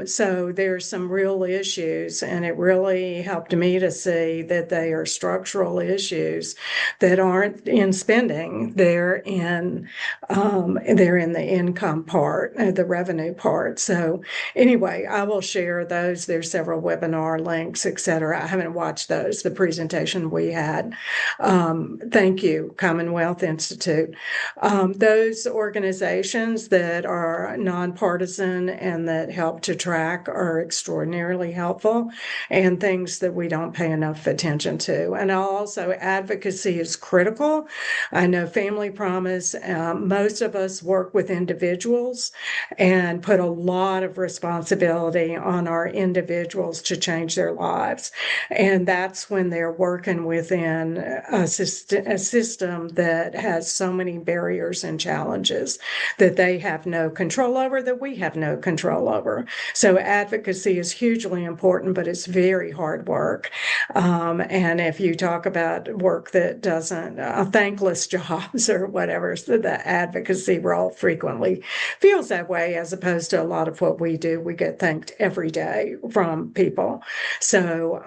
So there's some real issues, and it really helped me to see that they are structural issues that aren't in spending. They're in the income part, the revenue part. So anyway, I will share those. There's several webinar links, etc. I haven't watched those, the presentation we had. Thank you, Commonwealth Institute. Those organizations that are nonpartisan and that help to track are extraordinarily helpful, and things that we don't pay enough attention to. And also, advocacy is critical. I know Family Promise, most of us work with individuals and put a lot of responsibility on our individuals to change their lives. And that's when they're working within a system that has so many barriers and challenges that they have no control over, that we have no control over. So advocacy is hugely important, but it's very hard work. And if you talk about work that doesn't, thankless jobs or whatever, so the advocacy role frequently feels that way, as opposed to a lot of what we do. We get thanked every day from people. So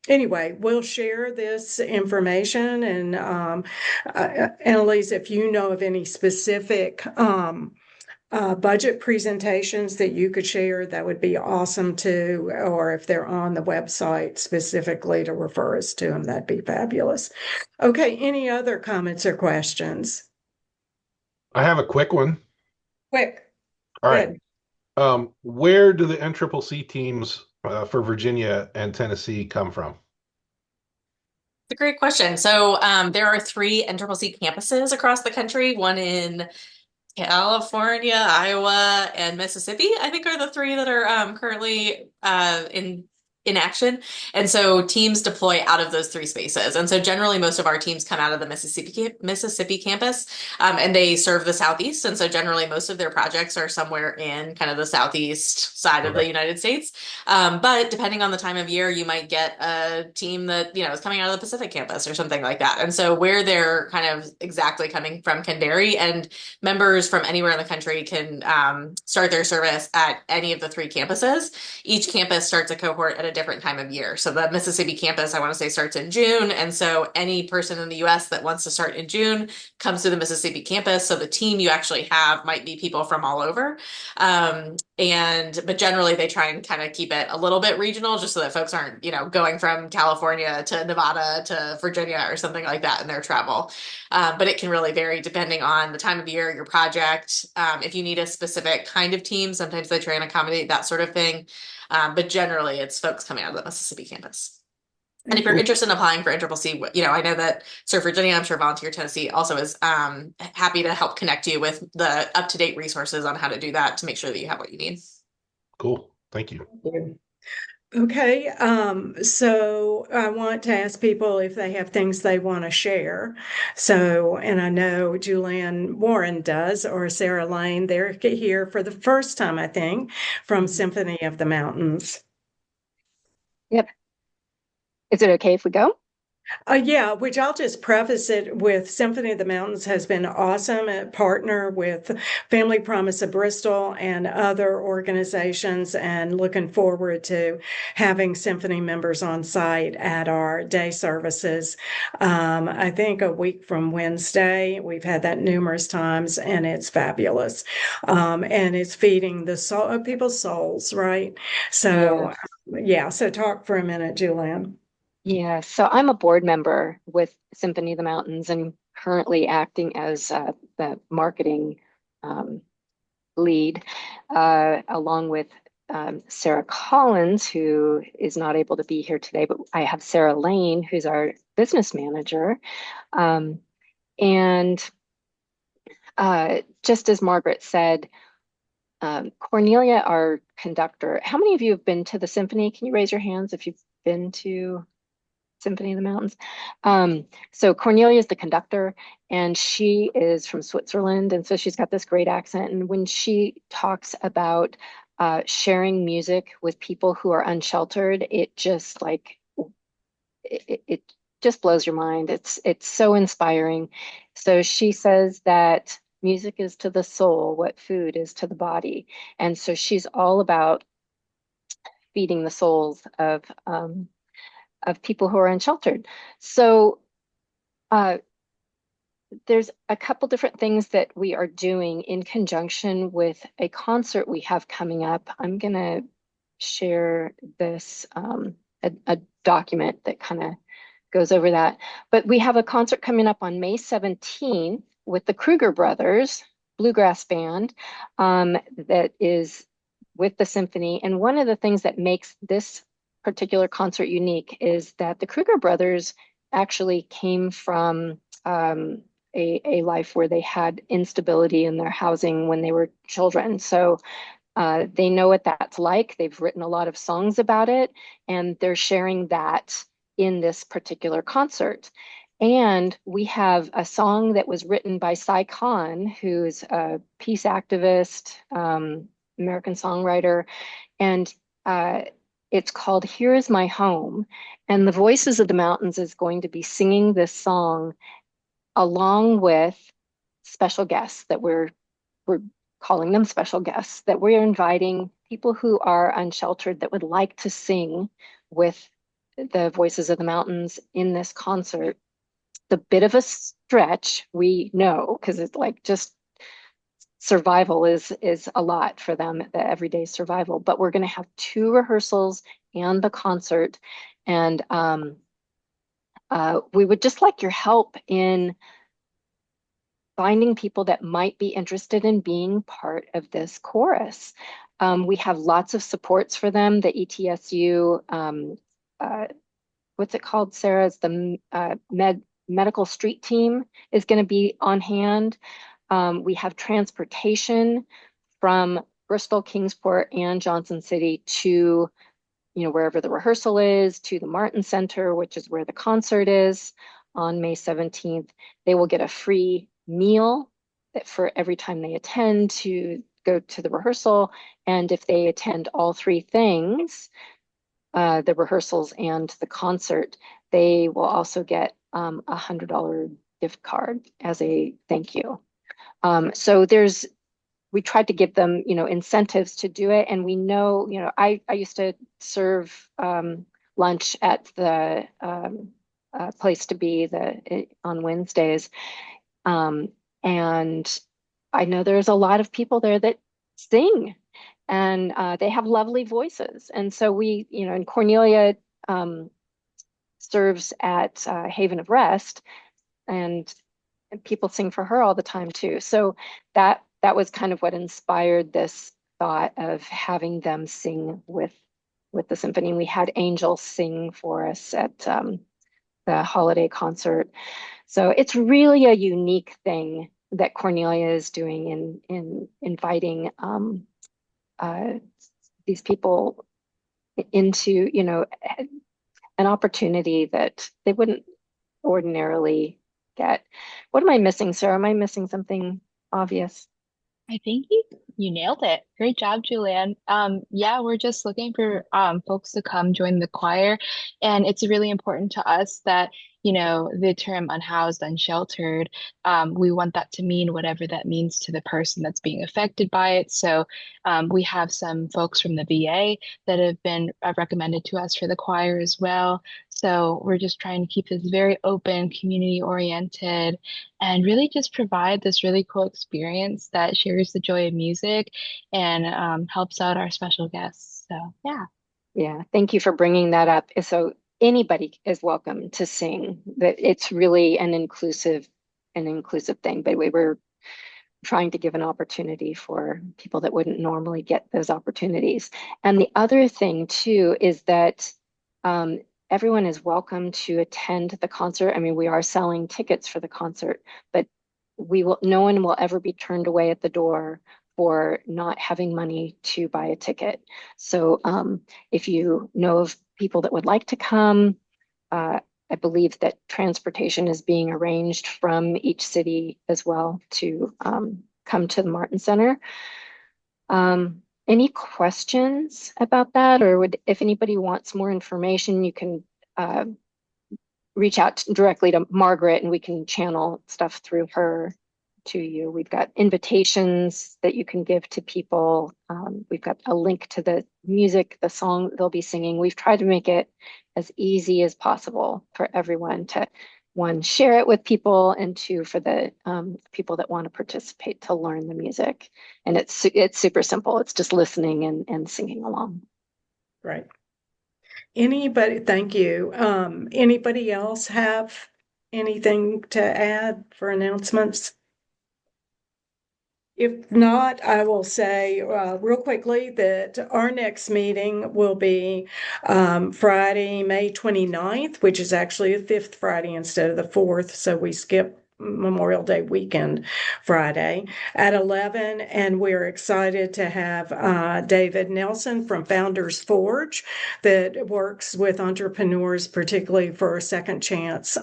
anyway, we'll share this information. And Annalise, if you know of any specific budget presentations that you could share, that would be awesome too. Or if they're on the website specifically to refer us to them, that'd be fabulous. Okay, any other comments or questions? I have a quick one. Quick. All right. Where do the NCCC teams for Virginia and Tennessee come from? It's a great question. So there are three NCCC campuses across the country, one in California, Iowa, and Mississippi, I think are the three that are currently in action. And so teams deploy out of those three spaces. And so generally most of our teams come out of the Mississippi campus, and they serve the Southeast. And so generally most of their projects are somewhere in kind of the Southeast side of the Okay. United States. But depending on the time of year, you might get a team that, is coming out of the Pacific campus or something like that. And so where they're kind of exactly coming from can vary. And members from anywhere in the country can start their service at any of the three campuses. Each campus starts a cohort at a different time of year. So the Mississippi campus, I want to say, starts in June. And so any person in the US that wants to start in June comes to the Mississippi campus. So the team you actually have might be people from all over. But generally they try and kind of keep it a little bit regional just so that folks aren't, going from California to Nevada to Virginia or something like that in their travel. But it can really vary depending on the time of year, your project. If you need a specific kind of team, sometimes they try and accommodate that sort of thing. But generally, it's folks coming out of the Mississippi campus. And if you're interested in applying for NCCC, I know that Serve Virginia, I'm sure Volunteer Tennessee also is happy to help connect you with the up-to-date resources on how to do that to make sure that you have what you need. Cool. Thank you. Okay, so I want to ask people if they have things they want to share. So, and I know Julianne Warren does, or Sarah Lane, they're here for the first time, I think, from Symphony of the Mountains. Yep. Is it okay if we go? Yeah, which I'll just preface it with Symphony of the Mountains has been awesome at partner with Family Promise of Bristol and other organizations, and looking forward to having Symphony members on site at our day services. I think a week from Wednesday. We've had that numerous times, and it's fabulous. And it's feeding the soul, people's souls, right? So, yeah. So talk for a minute, Julianne. Yeah, so I'm a board member with Symphony of the Mountains and currently acting as the marketing lead, along with Sarah Collins, who is not able to be here today, but I have Sarah Lane, who's our business manager. And just as Margaret said, Cornelia, our conductor, how many of you have been to the symphony? Can you raise your hands if you've been to Symphony of the Mountains? So Cornelia is the conductor, and she is from Switzerland, and so she's got this great accent. And when she talks about sharing music with people who are unsheltered, it just it just blows your mind. It's so inspiring. So she says that music is to the soul what food is to the body, and so she's all about feeding the souls of people who are unsheltered. So there's a couple different things that we are doing in conjunction with a concert we have coming up. I'm going to share this, a document that kind of goes over that. But we have a concert coming up on May 17th with the Kruger Brothers Bluegrass Band that is with the symphony. And one of the things that makes this particular concert unique is that the Kruger brothers actually came from a life where they had instability in their housing when they were children. So they know what that's like. They've written a lot of songs about it, and they're sharing that in this particular concert. And we have a song that was written by Cy Khan, who's a peace activist, American songwriter, and it's called Here Is My Home. And the Voices of the Mountains is going to be singing this song along with special guests that we're calling them special guests, that we're inviting people who are unsheltered that would like to sing with the Voices of the Mountains in this concert. It's a bit of a stretch, we know, because it's like just survival is a lot for them, the everyday survival. But we're going to have 2 rehearsals and the concert, and we would just like your help in finding people that might be interested in being part of this chorus. We have lots of supports for them. The ETSU what's it called, Sarah? It's the medical street team is going to be on hand. We have transportation from Bristol, Kingsport, and Johnson City to, wherever the rehearsal is, to the Martin Center, which is where the concert is on May 17th. They will get a free meal for every time they attend to go to the rehearsal. And if they attend all three things, the rehearsals and the concert, they will also get a $100 gift card as a thank you. So we tried to give them, incentives to do it. And we know, I used to serve lunch at the place to be on Wednesdays. And I know there's a lot of people there that sing, and they have lovely voices. And so and Cornelia serves at Haven of Rest, and people sing for her all the time too. So that was kind of what inspired this thought of having them sing with the symphony. We had Angel sing for us at the holiday concert. So it's really a unique thing that Cornelia is doing in inviting these people into, an opportunity that they wouldn't ordinarily get. What am I missing, Sarah? Am I missing something obvious? I think you nailed it. Great job, Julianne. Yeah, we're just looking for folks to come join the choir. And it's really important to us that, the term unhoused, unsheltered, we want that to mean whatever that means to the person that's being affected by it. So we have some folks from the VA that have been recommended to us for the choir as well. So we're just trying to keep this very open, community oriented, and really just provide this really cool experience that shares the joy of music and helps out our special guests. So, yeah. Yeah, thank you for bringing that up. So anybody is welcome to sing. That it's really an inclusive thing, but we were trying to give an opportunity for people that wouldn't normally get those opportunities. And the other thing too is that everyone is welcome to attend the concert. I mean, we are selling tickets for the concert, but no one will ever be turned away at the door for not having money to buy a ticket. So if you know of people that would like to come, I believe that transportation is being arranged from each city as well to come to the Martin Center. Any questions about that? Or if anybody wants more information, you can reach out directly to Margaret and we can channel stuff through her to you. We've got invitations that you can give to people. We've got a link to the music, the song they'll be singing. We've tried to make it as easy as possible for everyone to, one, share it with people, and two, for the people that want to participate to learn the music. And it's super simple. It's just listening and singing along. Right. Anybody, thank you. Anybody else have anything to add for announcements? If not, I will say real quickly that our next meeting will be Friday, May 29th, which is actually a fifth Friday instead of the fourth. So we skip Memorial Day weekend Friday at 11. And we're excited to have David Nelson from Founders Forge that works with entrepreneurs, particularly for second chance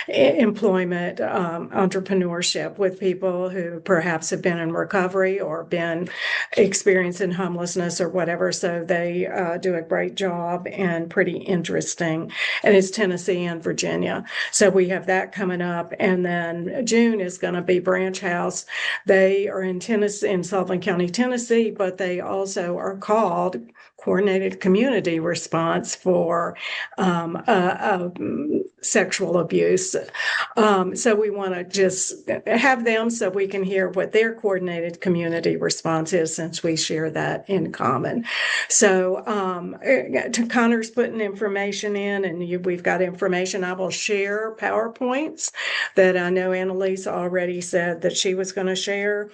employment, entrepreneurship with people who perhaps have been in recovery or been experiencing homelessness or whatever. So they do a great job and pretty interesting. And it's Tennessee and Virginia. So we have that coming up. And then June is going to be Branch House. They are in Tennessee, in Sullivan County, Tennessee, but they also are called Coordinated Community Response for sexual abuse. So we want to just have them so we can hear what their coordinated community response is, since we share that in common. So Connor's putting information in, and we've got information. I will share PowerPoints that I know Analise already said that she was going to share.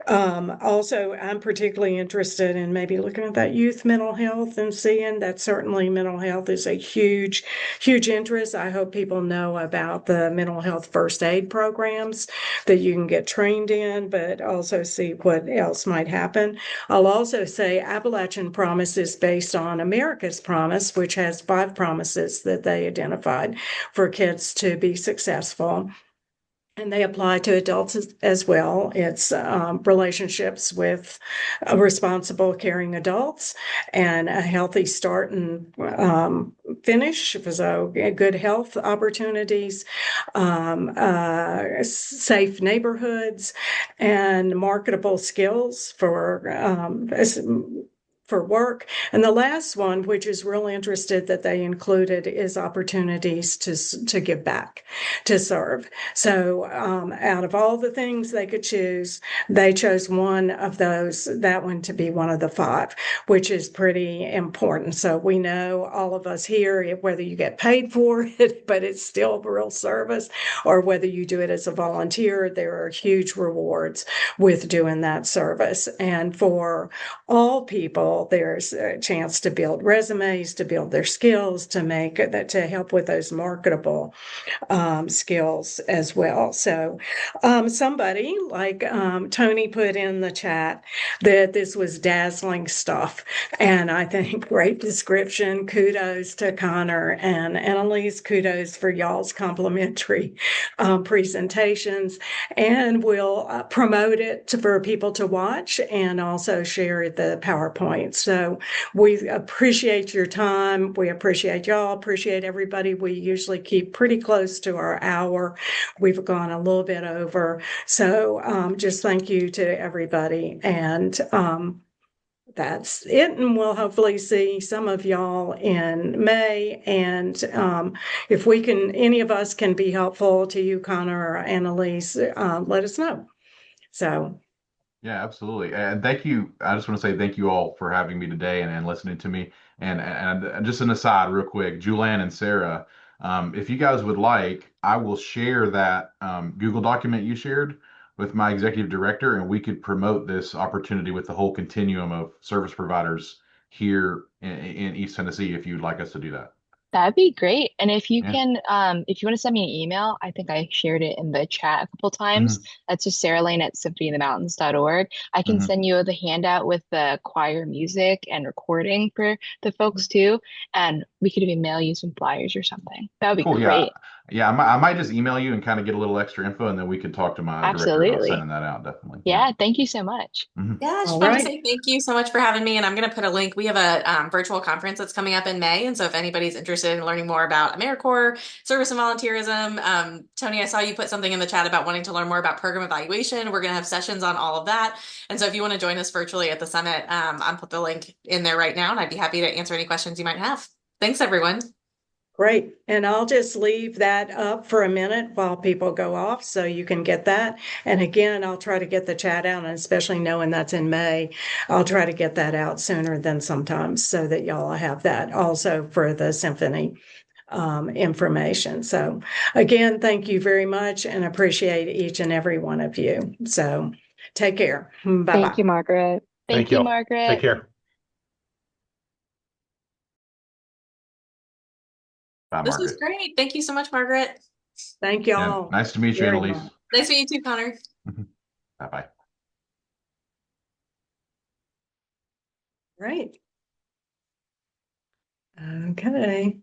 Also, I'm particularly interested in maybe looking at that youth mental health and seeing that certainly mental health is a huge, huge interest. I hope people know about the mental health first aid programs that you can get trained in, but also see what else might happen. I'll also say Appalachian Promise is based on America's Promise, which has 5 promises that they identified for kids to be successful. And they apply to adults as well. It's relationships with responsible, caring adults and a healthy start and finish. So good health opportunities, safe neighborhoods, and marketable skills for work. And the last one, which is real interested that they included, is opportunities to give back, to serve. So out of all the things they could choose, they chose one of those, that one to be one of the 5, which is pretty important. So we know, all of us here, whether you get paid for it, but it's still real service, or whether you do it as a volunteer, there are huge rewards with doing that service. And for all people, there's a chance to build resumes, to build their skills, to help with those marketable skills as well. So somebody like Tony put in the chat that this was dazzling stuff. And I think great description. Kudos to Connor and Analise. Kudos for y'all's complimentary presentations. And we'll promote it for people to watch and also share the PowerPoint. So we appreciate your time. We appreciate y'all, appreciate everybody. We usually keep pretty close to our hour. We've gone a little bit over. So just thank you to everybody. And that's it. And we'll hopefully see some of y'all in May. And if we can, any of us can be helpful to you, Connor or Analise, let us know. So. Yeah, absolutely. And thank you. I just want to say thank you all for having me today and listening to me. And just an aside, real quick, Julianne and Sarah, if you guys would like, I will share that Google document you shared with my executive director, and we could promote this opportunity with the whole continuum of service providers here in East Tennessee if you'd like us to do that. That'd be great. And if you Yeah. can, if you want to send me an email, I think I shared it in the chat a couple times. Mhm. That's just saralane@symphonyofthemountains.org. I can Mhm. send you the handout with the choir music and recording for the folks too. And we could even mail you some flyers or something. That would be Cool. Yeah. great. Yeah. I might just email you and kind of get a little extra info, and then we could talk to my director about Absolutely. sending that out. Definitely. Yeah. Thank you so much. Mhm. Yeah, I just All wanted to right. say thank you so much for having me. And I'm going to put a link. We have a virtual conference that's coming up in May. And so if anybody's interested in learning more about AmeriCorps, service and volunteerism, Tony, I saw you put something in the chat about wanting to learn more about program evaluation. We're going to have sessions on all of that. And so if you want to join us virtually at the summit, I'll put the link in there right now, and I'd be happy to answer any questions you might have. Thanks, everyone. Great. And I'll just leave that up for a minute while people go off so you can get that. And again, I'll try to get the chat out, and especially knowing that's in May, I'll try to get that out sooner than sometimes so that y'all have that also for the symphony information. So again, thank you very much and appreciate each and every one of you. So take care. Bye-bye. Thank you, Margaret. Thank you, y'all. Margaret. Take care. Bye, This was Margaret. great. Thank you so much, Margaret. Thank Yeah. y'all. Nice to meet you, very Annalise. much. Nice to meet you too, Connor. Bye-bye. Right. Okay.